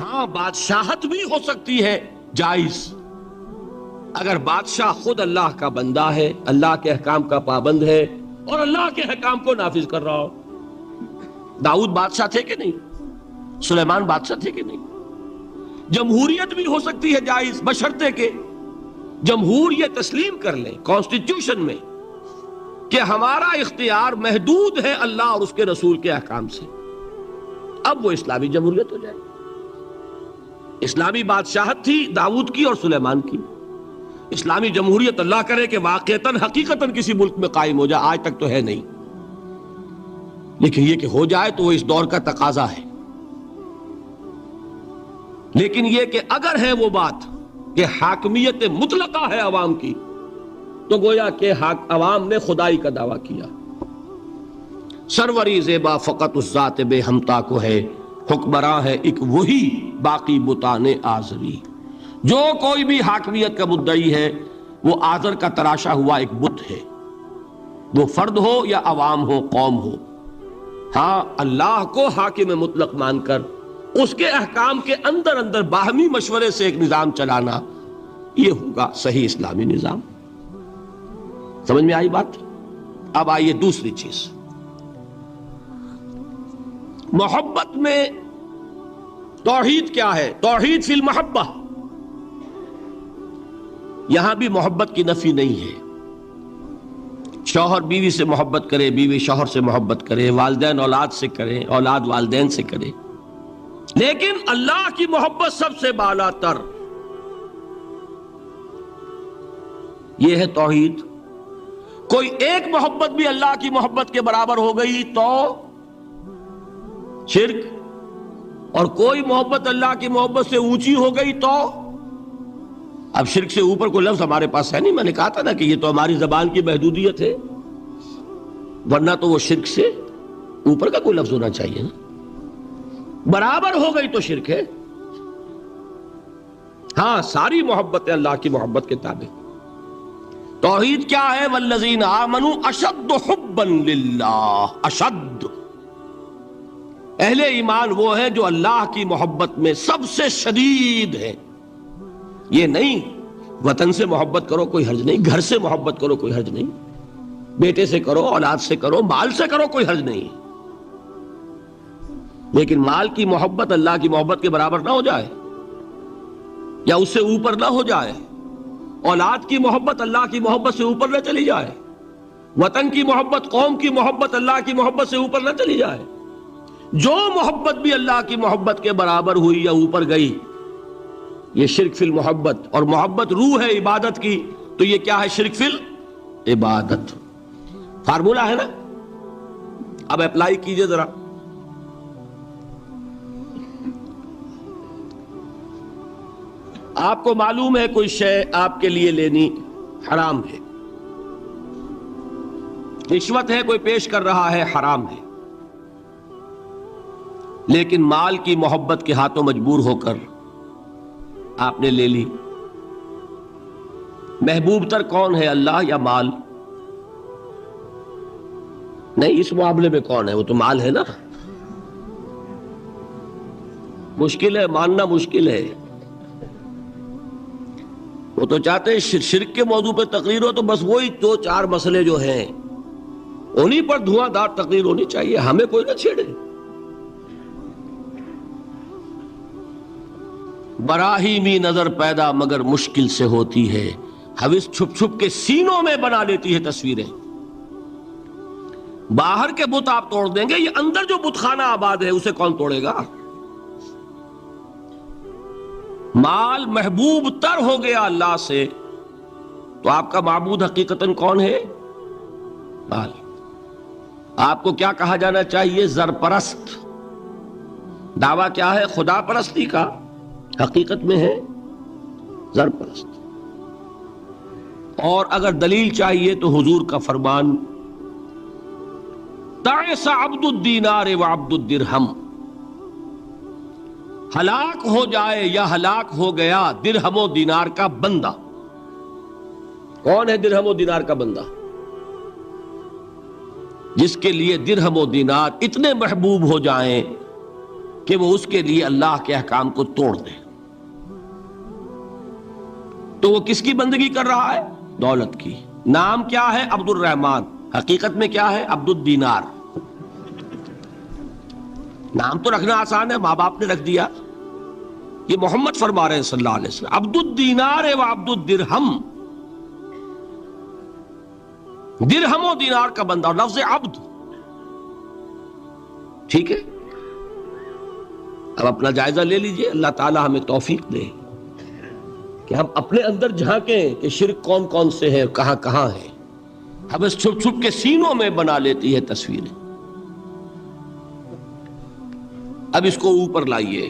ہاں، بادشاہت بھی ہو سکتی ہے جائز، اگر بادشاہ خود اللہ کا بندہ ہے، اللہ کے احکام کا پابند ہے، اور اللہ کے احکام کو نافذ کر رہا ہو. داؤد بادشاہ تھے کہ نہیں؟ سلیمان بادشاہ تھے کہ نہیں؟ جمہوریت بھی ہو سکتی ہے جائز، بشرطے کہ جمہور یہ تسلیم کر لیں کانسٹیٹیوشن میں کہ ہمارا اختیار محدود ہے اللہ اور اس کے رسول کے احکام سے. اب وہ اسلامی جمہوریت ہو جائے. اسلامی بادشاہت تھی داؤد کی اور سلیمان کی. اسلامی جمہوریت اللہ کرے کہ واقعتاً حقیقتاً کسی ملک میں قائم ہو جائے، آج تک تو ہے نہیں، لیکن یہ کہ ہو جائے تو وہ اس دور کا تقاضا ہے. لیکن یہ کہ اگر ہے وہ بات کہ حاکمیت مطلقہ ہے عوام کی، تو گویا کہ عوام نے خدائی کا دعویٰ کیا. سروری زیبا فقط اس ذات بے ہمتا کو ہے، حکمراں ہے ایک وہی باقی بتان آزری. جو کوئی بھی حاکمیت کا مدعی ہے وہ آزر کا تراشا ہوا ایک بت ہے، وہ فرد ہو یا عوام ہو، قوم ہو. ہاں، اللہ کو حاکم مطلق مان کر اس کے احکام کے اندر اندر باہمی مشورے سے ایک نظام چلانا، یہ ہوگا صحیح اسلامی نظام. سمجھ میں آئی بات؟ اب آئیے دوسری چیز، محبت میں توحید کیا ہے؟ توحید فی المحبہ. یہاں بھی محبت کی نفی نہیں ہے. شوہر بیوی سے محبت کرے، بیوی شوہر سے محبت کرے، والدین اولاد سے کریں، اولاد والدین سے کرے، لیکن اللہ کی محبت سب سے بالا تر. یہ ہے توحید. کوئی ایک محبت بھی اللہ کی محبت کے برابر ہو گئی تو شرک، اور کوئی محبت اللہ کی محبت سے اونچی ہو گئی تو اب شرک سے اوپر کوئی لفظ ہمارے پاس ہے نہیں. میں نے کہا تھا نا کہ یہ تو ہماری زبان کی محدودیت ہے، ورنہ تو وہ شرک سے اوپر کا کوئی لفظ ہونا چاہیے نا. برابر ہو گئی تو شرک ہے. ہاں، ساری محبتیں اللہ کی محبت کے تابع. توحید کیا ہے؟ والذین آمنوا اشد حبا للہ. اشد، اہل ایمان وہ ہیں جو اللہ کی محبت میں سب سے شدید ہے. یہ نہیں وطن سے محبت کرو کوئی حرج نہیں، گھر سے محبت کرو کوئی حرج نہیں، بیٹے سے کرو، اولاد سے کرو، مال سے کرو، کوئی حرج نہیں، لیکن مال کی محبت اللہ کی محبت کے برابر نہ ہو جائے یا اس سے اوپر نہ ہو جائے. اولاد کی محبت اللہ کی محبت سے اوپر نہ چلی جائے. وطن کی محبت، قوم کی محبت اللہ کی محبت سے اوپر نہ چلی جائے. جو محبت بھی اللہ کی محبت کے برابر ہوئی یا اوپر گئی، یہ شرک فی المحبت. اور محبت روح ہے عبادت کی، تو یہ کیا ہے؟ شرک فی العبادت. فارمولہ ہے نا. اب اپلائی کیجئے ذرا. آپ کو معلوم ہے کوئی شے آپ کے لیے لینی حرام ہے، رشوت ہے کوئی پیش کر رہا ہے، حرام ہے، لیکن مال کی محبت کے ہاتھوں مجبور ہو کر آپ نے لے لی. محبوب تر کون ہے، اللہ یا مال؟ نہیں، اس معاملے میں کون ہے؟ وہ تو مال ہے نا. مشکل ہے، ماننا مشکل ہے. وہ تو چاہتے ہیں شرک کے موضوع پہ تقریر ہو تو بس وہی دو چار مسئلے جو ہیں انہی پر دھواں دار تقریر ہونی چاہیے، ہمیں کوئی نہ چھیڑے. براہیمی نظر پیدا مگر مشکل سے ہوتی ہے، حوث چھپ چھپ کے سینوں میں بنا لیتی ہے تصویریں. باہر کے بت آپ توڑ دیں گے، یہ اندر جو بت خانہ آباد ہے اسے کون توڑے گا؟ مال محبوب تر ہو گیا اللہ سے، تو آپ کا معبود حقیقتاً کون ہے؟ مال. آپ کو کیا کہا جانا چاہیے؟ زرپرست. دعویٰ کیا ہے؟ خدا پرستی کا، حقیقت میں ہے زرپرست. اور اگر دلیل چاہیے تو حضور کا فرمان، تعس عبد الدینار وعبد الدرہم. ہلاک ہو جائے یا ہلاک ہو گیا درہم و دینار کا بندہ. کون ہے درہم و دینار کا بندہ؟ جس کے لیے درہم و دینار اتنے محبوب ہو جائیں کہ وہ اس کے لیے اللہ کے احکام کو توڑ دے. تو وہ کس کی بندگی کر رہا ہے؟ دولت کی. نام کیا ہے؟ عبد الرحمن. حقیقت میں کیا ہے؟ عبد الدینار. نام تو رکھنا آسان ہے، ماں باپ نے رکھ دیا. یہ محمد فرما رہے ہیں صلی اللہ علیہ وسلم، عبد الدینار و عبد الدرہم. درہم و دینار کا بندہ، اور لفظ عبد. ٹھیک ہے، اب اپنا جائزہ لے لیجئے. اللہ تعالی ہمیں توفیق دے کہ ہم اپنے اندر جھانکیں کہ شرک کون کون سے ہے، کہاں کہاں ہے. ہمیں چھپ چھپ کے سینوں میں بنا لیتی ہے تصویریں. اب اس کو اوپر لائیے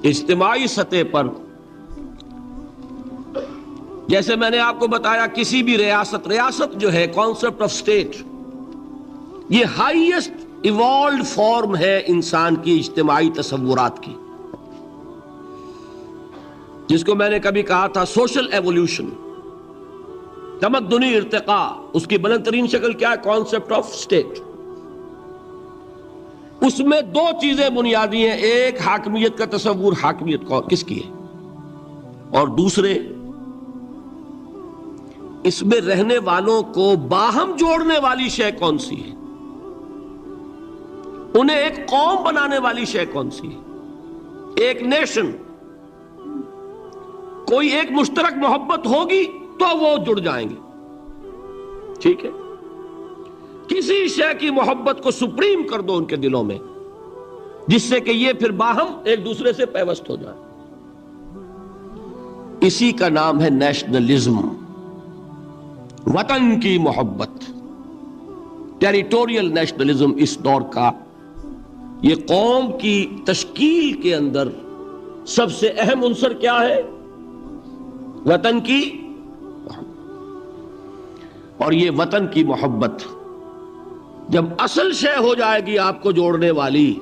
اجتماعی سطح پر. جیسے میں نے آپ کو بتایا، کسی بھی ریاست جو ہے، کانسیپٹ آف اسٹیٹ، یہ ہائیسٹ ایوالوڈ فارم ہے انسان کی اجتماعی تصورات کی، جس کو میں نے کبھی کہا تھا سوشل ایوولوشن، تمدنی ارتقاء. اس کی بلند ترین شکل کیا ہے؟ Concept of state. اس میں دو چیزیں بنیادی ہیں، ایک حاکمیت کا تصور، حاکمیت کس کی ہے، اور دوسرے اس میں رہنے والوں کو باہم جوڑنے والی شے کون سی ہے، انہیں ایک قوم بنانے والی شے کون سی ہے، ایک نیشن. کوئی ایک مشترک محبت ہوگی تو وہ جڑ جائیں گے. ٹھیک ہے، کسی شے کی محبت کو سپریم کر دو ان کے دلوں میں، جس سے کہ یہ پھر باہم ایک دوسرے سے پیوست ہو جائے. اسی کا نام ہے نیشنلزم، وطن کی محبت، ٹیریٹوریل نیشنلزم. اس دور کا یہ قوم کی تشکیل کے اندر سب سے اہم عنصر کیا ہے؟ وطن کی. اور یہ وطن کی محبت جب اصل شے ہو جائے گی آپ کو جوڑنے والی،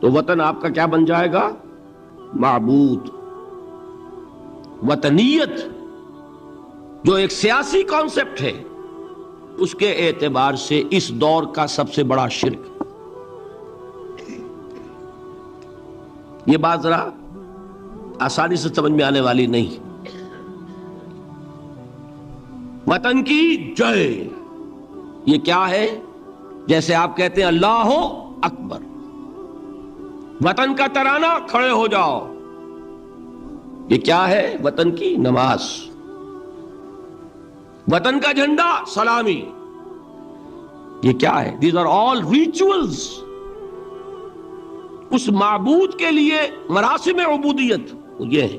تو وطن آپ کا کیا بن جائے گا؟ معبود. وطنیت جو ایک سیاسی کانسیپٹ ہے، اس کے اعتبار سے اس دور کا سب سے بڑا شرک. یہ بات ذرا آسانی سے سمجھ میں آنے والی نہیں. وطن کی جے، یہ کیا ہے؟ جیسے آپ کہتے ہیں اللہ اکبر، وطن کا ترانہ کھڑے ہو جاؤ، یہ کیا ہے؟ وطن کی نماز. وطن کا جھنڈا سلامی، یہ کیا ہے؟ These are all rituals. اس معبود کے لیے مراسم عبودیت یہ ہے.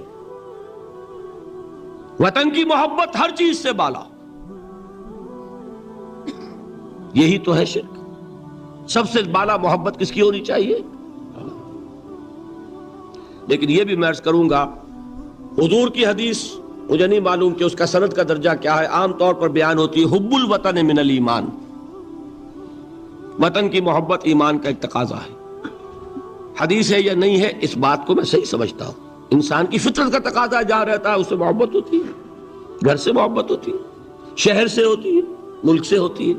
وطن کی محبت ہر چیز سے بالا. یہی تو ہے شرک. سب سے بالا محبت کس کی ہونی چاہیے؟ لیکن یہ بھی میں عرض کروں گا، حضور کی حدیث مجھے نہیں معلوم کہ اس کا سند کا درجہ کیا ہے، عام طور پر بیان ہوتی ہے حب الوطن من الایمان. وطن کی محبت ایمان کا ایک تقاضا ہے. حدیث ہے یا نہیں ہے، اس بات کو میں صحیح سمجھتا ہوں. انسان کی فطرت کا تقاضا جہاں رہتا ہے اس سے محبت ہوتی ہے، گھر سے محبت ہوتی ہے، شہر سے ہوتی ہے، ملک سے ہوتی ہے.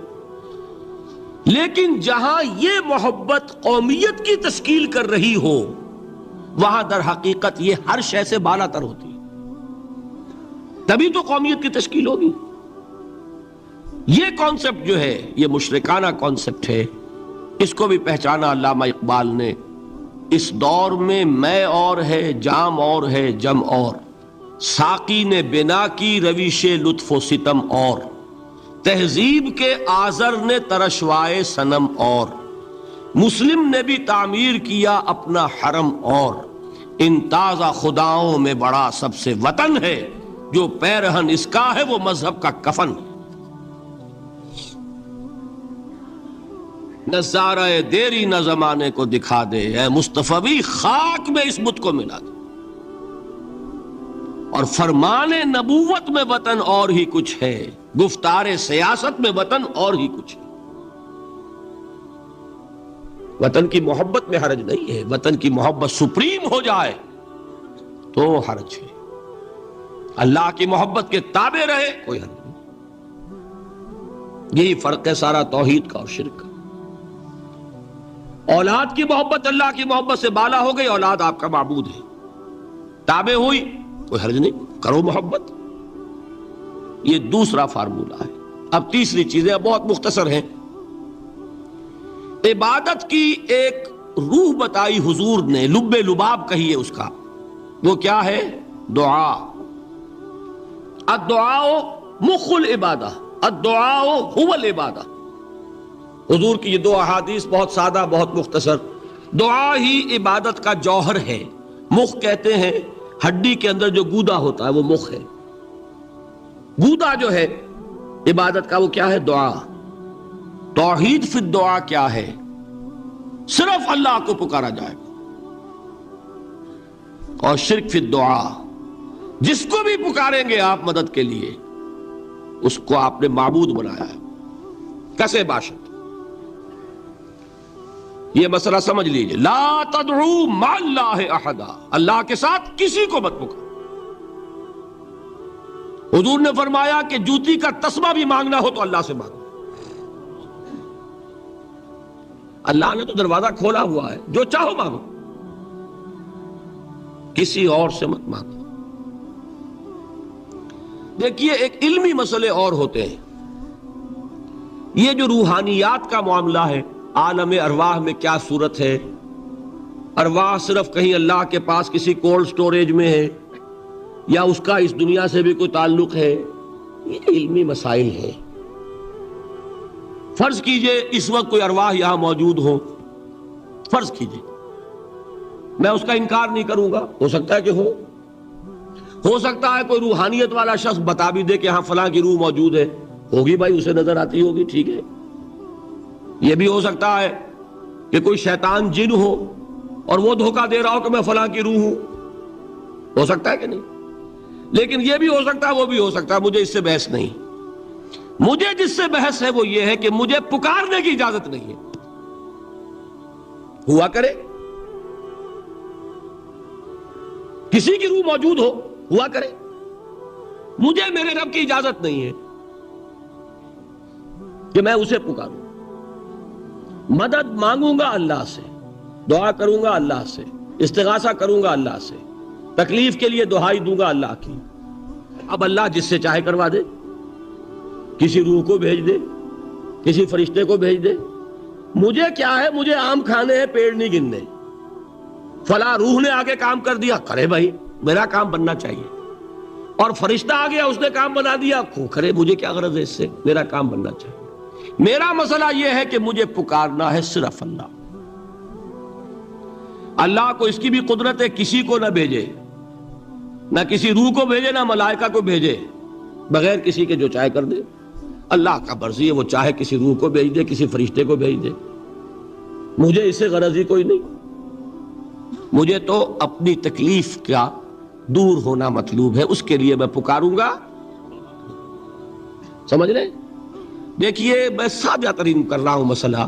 لیکن جہاں یہ محبت قومیت کی تشکیل کر رہی ہو، وہاں در حقیقت یہ ہر شے سے بالا تر ہوتی ہے. تبھی تو قومیت کی تشکیل ہوگی. یہ کانسیپٹ جو ہے یہ مشرکانہ کانسیپٹ ہے. اس کو بھی پہچانا علامہ اقبال نے. اس دور میں میں اور ہے، جام اور ہے، جم اور، ساقی نے بنا کی رویش لطف و ستم اور، تہذیب کے آزر نے ترشوائے صنم اور، مسلم نے بھی تعمیر کیا اپنا حرم اور، ان تازہ خداؤں میں بڑا سب سے وطن ہے، جو پیرہن اس کا ہے وہ مذہب کا کفن. نظارہ دیری نہ زمانے کو دکھا دے، اے مصطفی خاک میں اس بت کو ملا دے. اور فرمان نبوت میں وطن اور ہی کچھ ہے، گفتار سیاست میں وطن اور ہی کچھ ہے. وطن کی محبت میں حرج نہیں ہے. وطن کی محبت سپریم ہو جائے تو حرج ہے. اللہ کی محبت کے تابع رہے کوئی حرج نہیں. یہی فرق ہے سارا توحید کا اور شرک کا. اولاد کی محبت اللہ کی محبت سے بالا ہو گئی، اولاد آپ کا معبود ہے. تابع ہوئی کوئی حرج نہیں، کرو محبت. یہ دوسرا فارمولہ ہے. اب تیسری چیزیں بہت مختصر ہیں. عبادت کی ایک روح بتائی حضور نے، لب لباب کہیے اس کا، وہ کیا ہے؟ دعا. الدعاء مخ العبادہ، الدعاء هو العبادہ. حضور کی یہ دو احادیث بہت سادہ، بہت مختصر. دعا ہی عبادت کا جوہر ہے. مخ کہتے ہیں ہڈی کے اندر جو گودا ہوتا ہے وہ مخ ہے. گودا جو ہے عبادت کا وہ کیا ہے؟ دعا. توحید فی الدعا کیا ہے؟ صرف اللہ کو پکارا جائے گا. اور شرک فی الدعا، جس کو بھی پکاریں گے آپ مدد کے لیے اس کو آپ نے معبود بنایا ہے. کسے باشد. یہ مسئلہ سمجھ لیجئے. لا تدعو مع اللہ احدا، اللہ کے ساتھ کسی کو مت پکارو. حضور نے فرمایا کہ جوتی کا تسمہ بھی مانگنا ہو تو اللہ سے مانگو. اللہ نے تو دروازہ کھولا ہوا ہے، جو چاہو مانگو، کسی اور سے مت مانگو. دیکھیے ایک علمی مسئلے اور ہوتے ہیں. یہ جو روحانیات کا معاملہ ہے، عالم ارواح میں کیا صورت ہے، ارواح صرف کہیں اللہ کے پاس کسی کولڈ سٹوریج میں ہے یا اس کا اس دنیا سے بھی کوئی تعلق ہے، یہ علمی مسائل ہیں. فرض کیجئے اس وقت کوئی ارواح یہاں موجود ہو، فرض کیجئے، میں اس کا انکار نہیں کروں گا، ہو سکتا ہے کہ ہو سکتا ہے کوئی روحانیت والا شخص بتا بھی دے کہ ہاں فلاں کی روح موجود ہے، ہوگی بھائی، اسے نظر آتی ہوگی، ٹھیک ہے. یہ بھی ہو سکتا ہے کہ کوئی شیطان جن ہو اور وہ دھوکہ دے رہا ہو کہ میں فلاں کی روح ہوں، ہو سکتا ہے کہ نہیں. لیکن یہ بھی ہو سکتا ہے، وہ بھی ہو سکتا ہے. مجھے اس سے بحث نہیں. مجھے جس سے بحث ہے وہ یہ ہے کہ مجھے پکارنے کی اجازت نہیں ہے. ہوا کرے، کسی کی روح موجود ہوا کرے، مجھے میرے رب کی اجازت نہیں ہے کہ میں اسے پکاروں. مدد مانگوں گا اللہ سے، دعا کروں گا اللہ سے، استغاثہ کروں گا اللہ سے، تکلیف کے لیے دہائی دوں گا اللہ کی. اب اللہ جس سے چاہے کروا دے، کسی روح کو بھیج دے، کسی فرشتے کو بھیج دے. مجھے کیا ہے؟ مجھے آم کھانے ہیں، پیڑ نہیں گننے. فلاں روح نے آگے کام کر دیا، کرے بھائی، میرا کام بننا چاہیے. اور فرشتہ آ گیا، اس نے کام بنا دیا، کرے، مجھے کیا غرض ہے اس سے، میرا کام بننا چاہیے. میرا مسئلہ یہ ہے کہ مجھے پکارنا ہے صرف اللہ. اللہ کو اس کی بھی قدرت ہے کسی کو نہ بھیجے، نہ کسی روح کو بھیجے، نہ ملائکہ کو بھیجے، بغیر کسی کے جو چاہے کر دے. اللہ کا مرضی ہے، وہ چاہے کسی روح کو بھیج دے، کسی فرشتے کو بھیج دے. مجھے اس سے غرض ہی کوئی نہیں. مجھے تو اپنی تکلیف کا دور ہونا مطلوب ہے، اس کے لیے میں پکاروں گا. سمجھ رہے؟ دیکھیے میں سادہ ترین کر رہا ہوں مسئلہ.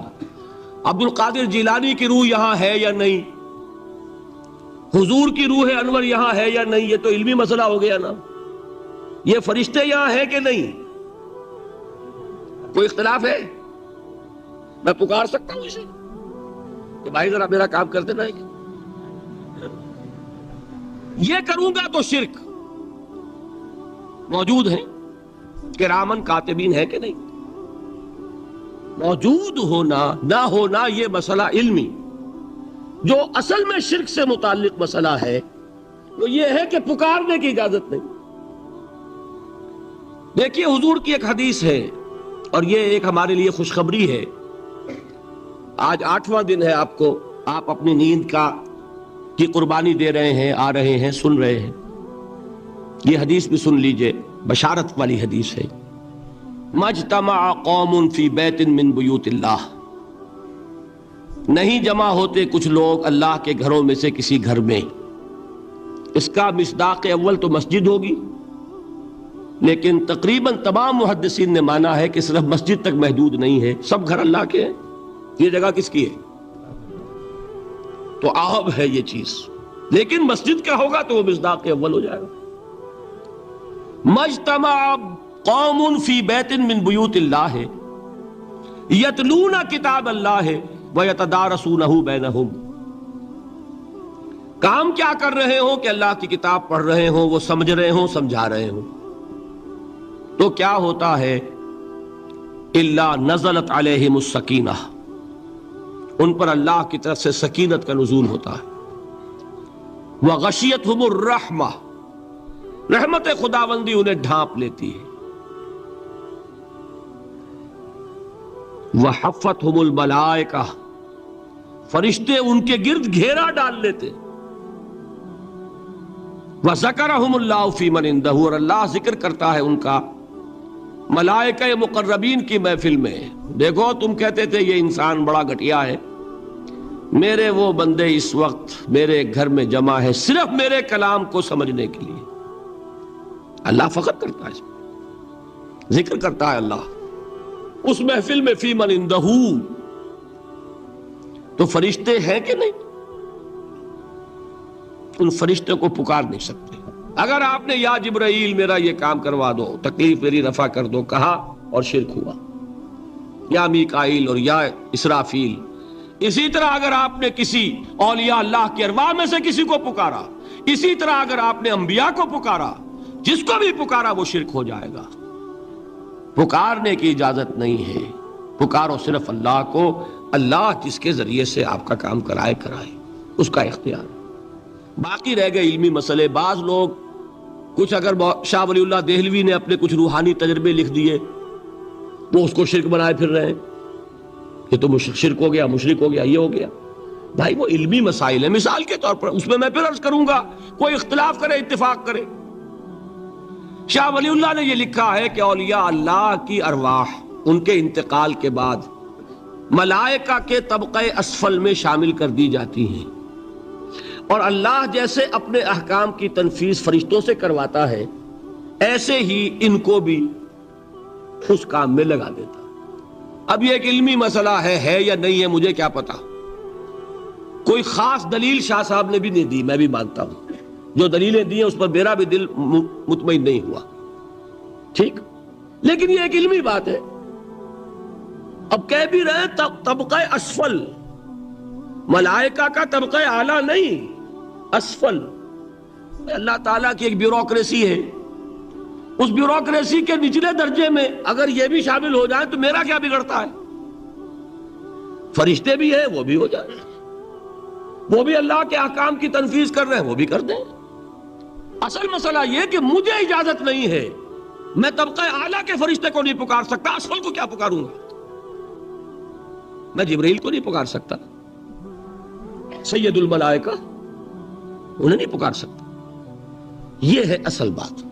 عبد القادر جیلانی کی روح یہاں ہے یا نہیں، حضور کی روح انور یہاں ہے یا نہیں، یہ تو علمی مسئلہ ہو گیا نا. یہ فرشتے یہاں ہیں کہ نہیں، کوئی اختلاف ہے؟ میں پکار سکتا ہوں اسے کہ بھائی ذرا میرا کام کر دینا ہے. یہ کروں گا تو شرک. موجود ہیں کرامن کاتبین ہے کہ نہیں؟ موجود ہونا نہ ہونا یہ مسئلہ علمی. جو اصل میں شرک سے متعلق مسئلہ ہے وہ یہ ہے کہ پکارنے کی اجازت نہیں. دیکھیے حضور کی ایک حدیث ہے اور یہ ایک ہمارے لیے خوشخبری ہے. آج 8واں دن ہے آپ اپنی نیند کی قربانی دے رہے ہیں، آ رہے ہیں، سن رہے ہیں. یہ حدیث بھی سن لیجئے، بشارت والی حدیث ہے. مجتمع قوم فی بیت من بیوت اللہ، نہیں جمع ہوتے کچھ لوگ اللہ کے گھروں میں سے کسی گھر میں. اس کا مصداق اول تو مسجد ہوگی، لیکن تقریباً تمام محدثین نے مانا ہے کہ صرف مسجد تک محدود نہیں ہے، سب گھر اللہ کے ہیں. یہ جگہ کس کی ہے؟ تو عام ہے یہ چیز، لیکن مسجد کا ہوگا تو وہ مصداق اول ہو جائے گا. مجتمع قوم فی بیت من بیوت اللہ یتلون کتاب اللہ ویتدارسونہ بینہم. کام کیا کر رہے ہوں کہ اللہ کی کتاب پڑھ رہے ہوں، وہ سمجھ رہے ہوں، سمجھا رہے ہوں. تو کیا ہوتا ہے الا نزلت علیہم السکینہ، ان پر اللہ کی طرف سے سکینت کا نزول ہوتا ہے، وغشیتہم الرحمہ، رحمت خداوندی انہیں ڈھانپ لیتی ہے، وحفتہم الملائکہ، فرشتے ان کے گرد گھیرا ڈال لیتے، وذکرہم اللہ فی من عندہ، اور اللہ ذکر کرتا ہے ان کا ملائکہ مقربین کی محفل میں۔ دیکھو تم کہتے تھے یہ انسان بڑا گھٹیا ہے، میرے وہ بندے اس وقت میرے گھر میں جمع ہے صرف میرے کلام کو سمجھنے کے لیے۔ اللہ فخر کرتا ہے، ذکر کرتا ہے اللہ اس محفل میں فی من عندہ، تو فرشتے ہیں کہ نہیں؟ ان فرشتے کو پکار نہیں سکتے۔ اگر آپ نے یا جبرائیل میرا یہ کام کروا دو، تکلیف میری رفع کر دو کہا اور شرک ہوا، یا میکائیل اور یا اسرافیل، اسی طرح اگر آپ نے کسی اولیاء اللہ کے ارواح میں سے کسی کو پکارا، اسی طرح اگر آپ نے انبیاء کو پکارا، جس کو بھی پکارا وہ شرک ہو جائے گا۔ پکارنے کی اجازت نہیں ہے، پکارو صرف اللہ کو، اللہ جس کے ذریعے سے آپ کا کام کرائے اس کا اختیار۔ باقی رہ گئے علمی مسئلے، بعض لوگ کچھ اگر شاہ ولی اللہ دہلوی نے اپنے کچھ روحانی تجربے لکھ دیے، وہ اس کو شرک بنائے پھر رہے ہیں، یہ تو شرک ہو گیا، مشرک ہو گیا، یہ ہو گیا۔ بھائی وہ علمی مسائل ہیں، مثال کے طور پر اس میں پھر عرض کروں گا، کوئی اختلاف کرے اتفاق کرے۔ شاہ ولی اللہ نے یہ لکھا ہے کہ اولیاء اللہ کی ارواح ان کے انتقال کے بعد ملائکہ کے طبقہ اسفل میں شامل کر دی جاتی ہیں، اور اللہ جیسے اپنے احکام کی تنفیذ فرشتوں سے کرواتا ہے، ایسے ہی ان کو بھی اس کام میں لگا دیتا۔ اب یہ ایک علمی مسئلہ ہے یا نہیں ہے مجھے کیا پتا، کوئی خاص دلیل شاہ صاحب نے بھی نہیں دی، میں بھی مانتا ہوں، جو دلیلیں دی ہیں اس پر میرا بھی دل مطمئن نہیں ہوا، ٹھیک، لیکن یہ ایک علمی بات ہے۔ اب کہہ بھی رہے طبقہ اسفل، ملائکہ کا طبقہ اعلیٰ نہیں، اسفل۔ اللہ تعالیٰ کی ایک بیوروکریسی ہے، اس بیوروکریسی کے نچلے درجے میں اگر یہ بھی شامل ہو جائے تو میرا کیا بگڑتا ہے؟ فرشتے بھی ہیں، وہ بھی ہو جائے، وہ بھی اللہ کے احکام کی تنفیذ کر رہے ہیں، وہ بھی کر دیں۔ اصل مسئلہ یہ کہ مجھے اجازت نہیں ہے، میں طبقہ اعلیٰ کے فرشتے کو نہیں پکار سکتا، اسفل کو کیا پکاروں گا؟ میں جبرائیل کو نہیں پکار سکتا، سید الملائکہ انہیں نہیں پکار سکتا۔ یہ ہے اصل بات۔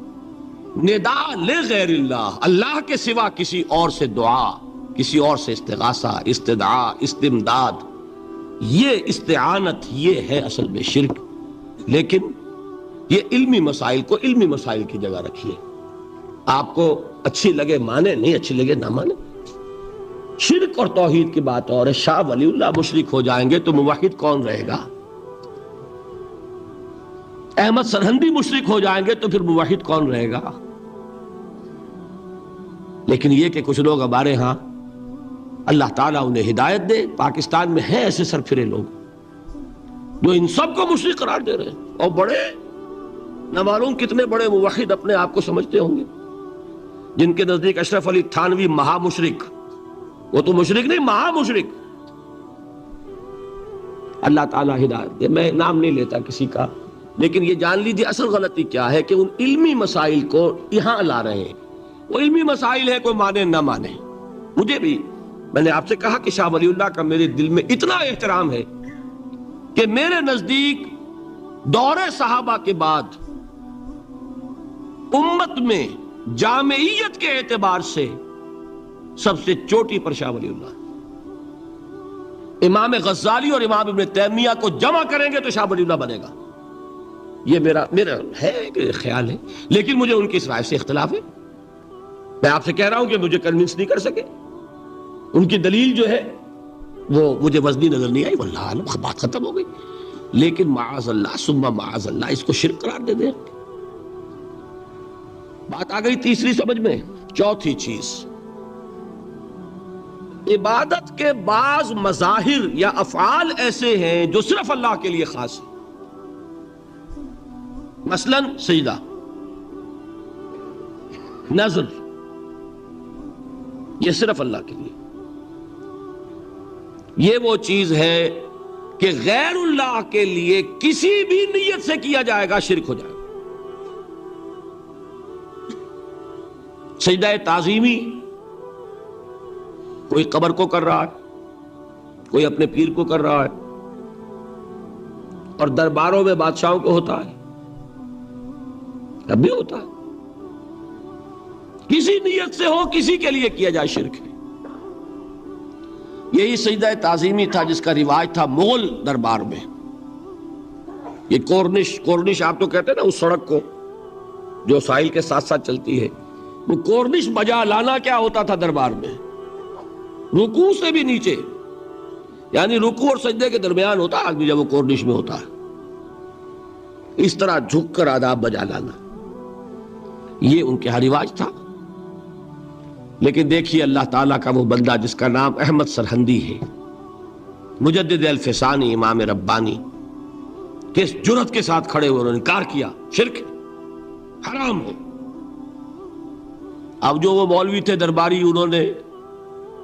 نداء لغیر اللہ، اللہ کے سوا کسی اور سے دعا، کسی اور سے استغاثہ، استدعاء، استمداد، یہ استعانت، یہ ہے اصل میں شرک۔ لیکن یہ علمی مسائل کو علمی مسائل کی جگہ رکھیے، آپ کو اچھی لگے مانے، نہیں اچھی لگے نہ مانے۔ شرک اور توحید کی بات اور ہے، شاہ ولی اللہ مشرک ہو جائیں گے تو موحد کون رہے گا؟ احمد سرہندی مشرک ہو جائیں گے تو پھر موحد کون رہے گا؟ لیکن یہ کہ کچھ لوگ ہمارے ہاں، اللہ تعالیٰ انہیں ہدایت دے، پاکستان میں ہیں ایسے سرفرے لوگ جو ان سب کو مشرک قرار دے رہے ہیں، اور بڑے نہ معلوم کتنے بڑے موحد اپنے آپ کو سمجھتے ہوں گے، جن کے نزدیک اشرف علی تھانوی مہا مشرک، وہ تو مشرک نہیں، مہا مشرک۔ اللہ تعالیٰ ہدایت دے، میں نام نہیں لیتا کسی کا، لیکن یہ جان لیجیے اصل غلطی کیا ہے کہ ان علمی مسائل کو یہاں لا رہے ہیں۔ وہ علمی مسائل ہے، کوئی مانے نہ مانے۔ مجھے بھی، میں نے آپ سے کہا کہ شاہ ولی اللہ کا میرے دل میں اتنا احترام ہے کہ میرے نزدیک دور صحابہ کے بعد امت میں جامعیت کے اعتبار سے سب سے چوٹی پر شاہ ولی اللہ۔ امام غزالی اور امام ابن تیمیہ کو جمع کریں گے تو شاہ ولی اللہ بنے گا، یہ میرا ہے کہ خیال ہے، لیکن مجھے ان کی اس رائے سے اختلاف ہے۔ میں آپ سے کہہ رہا ہوں کہ مجھے کنونس نہیں کر سکے، ان کی دلیل جو ہے وہ مجھے وزنی نظر نہیں آئی، واللہ عالم، بات ختم ہو گئی۔ لیکن معاذ اللہ ثم معاذ اللہ اس کو شرک قرار دے دیں۔ بات آ گئی تیسری سمجھ میں۔ چوتھی چیز، عبادت کے بعض مظاہر یا افعال ایسے ہیں جو صرف اللہ کے لیے خاص ہیں، مثلا سجدہ، نذر، یہ صرف اللہ کے لیے. یہ وہ چیز ہے کہ غیر اللہ کے لیے کسی بھی نیت سے کیا جائے گا شرک ہو جائے گا. سجدہ تعظیمی کوئی قبر کو کر رہا ہے، کوئی اپنے پیر کو کر رہا ہے، اور درباروں میں بادشاہوں کو ہوتا ہے، اب بھی ہوتا ہے. کسی نیت سے ہو، کسی کے لیے کیا جائے شرک ہے. یہی سجدہ تعظیمی تھا جس کا رواج تھا مغل دربار میں. یہ کورنش آپ تو کہتے ہیں نا اس سڑک کو جو ساحل کے ساتھ ساتھ چلتی ہے، وہ کورنش بجا لانا کیا ہوتا تھا دربار میں؟ رکوع سے بھی نیچے، یعنی رکوع اور سجدے کے درمیان ہوتا آدمی جب وہ کورنش میں ہوتا ہے، اس طرح جھک کر آداب بجا لانا، یہ ان کے ہاں رواج تھا. لیکن دیکھیے اللہ تعالیٰ کا وہ بندہ جس کا نام احمد سرہندی ہے، مجدد الفسانی، امام ربانی، کس جرأت کے ساتھ کھڑے ہوئے انہوں نے انکار کیا شرک حرام ہے. اب جو وہ مولوی تھے درباری، انہوں نے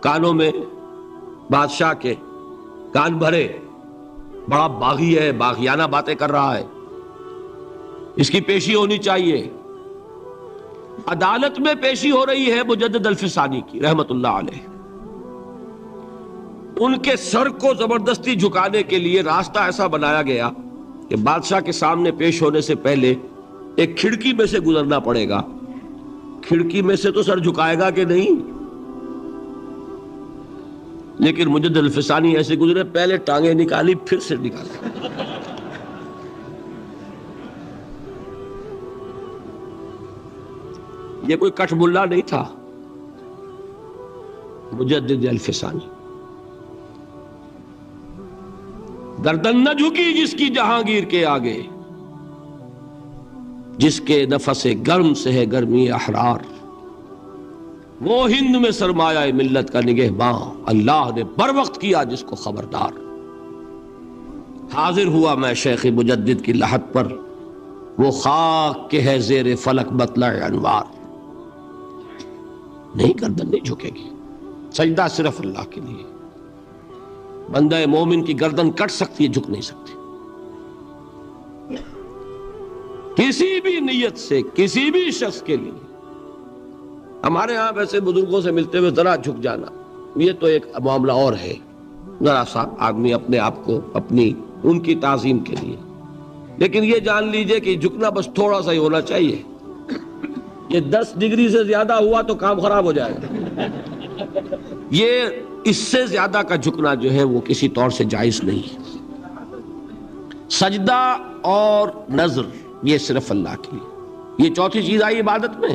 کانوں میں بادشاہ کے کان بھرے، بڑا باغی ہے، باغیانہ باتیں کر رہا ہے، اس کی پیشی ہونی چاہیے. عدالت میں پیشی ہو رہی ہے مجدد الفسانی کی رحمت اللہ علیہ. ان کے سر کو زبردستی جھکانے کے لیے راستہ ایسا بنایا گیا کہ بادشاہ کے سامنے پیش ہونے سے پہلے ایک کھڑکی میں سے گزرنا پڑے گا. کھڑکی میں سے تو سر جھکائے گا کہ نہیں، لیکن مجدد الفسانی ایسے گزرے، پہلے ٹانگیں نکالی پھر سر نکالا. یہ کوئی کٹ ملا نہیں تھا، مجدد الفسانی. گردن نہ جھکی جس کی جہانگیر کے آگے، جس کے نفس گرم سے ہے گرمی احرار. وہ ہند میں سرمایہ ملت کا نگہباں، اللہ نے بر وقت کیا جس کو خبردار. حاضر ہوا میں شیخ مجدد کی لحد پر، وہ خاک کے ہے زیر فلک مطلع انوار. نہیں، گردن نہیں جھکے گی. سجدہ صرف اللہ کے لیے. بندہ مومن کی گردن کٹ سکتی ہے، جھک نہیں سکتی. کسی بھی نیت سے کسی بھی شخص کے لیے. ہمارے ہاں ویسے بزرگوں سے ملتے ہوئے ذرا جھک جانا، یہ تو ایک معاملہ اور ہے، ذرا سا آدمی اپنے آپ کو اپنی ان کی تعظیم کے لیے. لیکن یہ جان لیجئے کہ جھکنا بس تھوڑا سا ہی ہونا چاہیے. یہ 10 ڈگری سے زیادہ ہوا تو کام خراب ہو جائے گا. یہ اس سے زیادہ کا جھکنا جو ہے وہ کسی طور سے جائز نہیں. سجدہ اور نظر یہ صرف اللہ کے لیے. یہ چوتھی چیز آئی عبادت میں.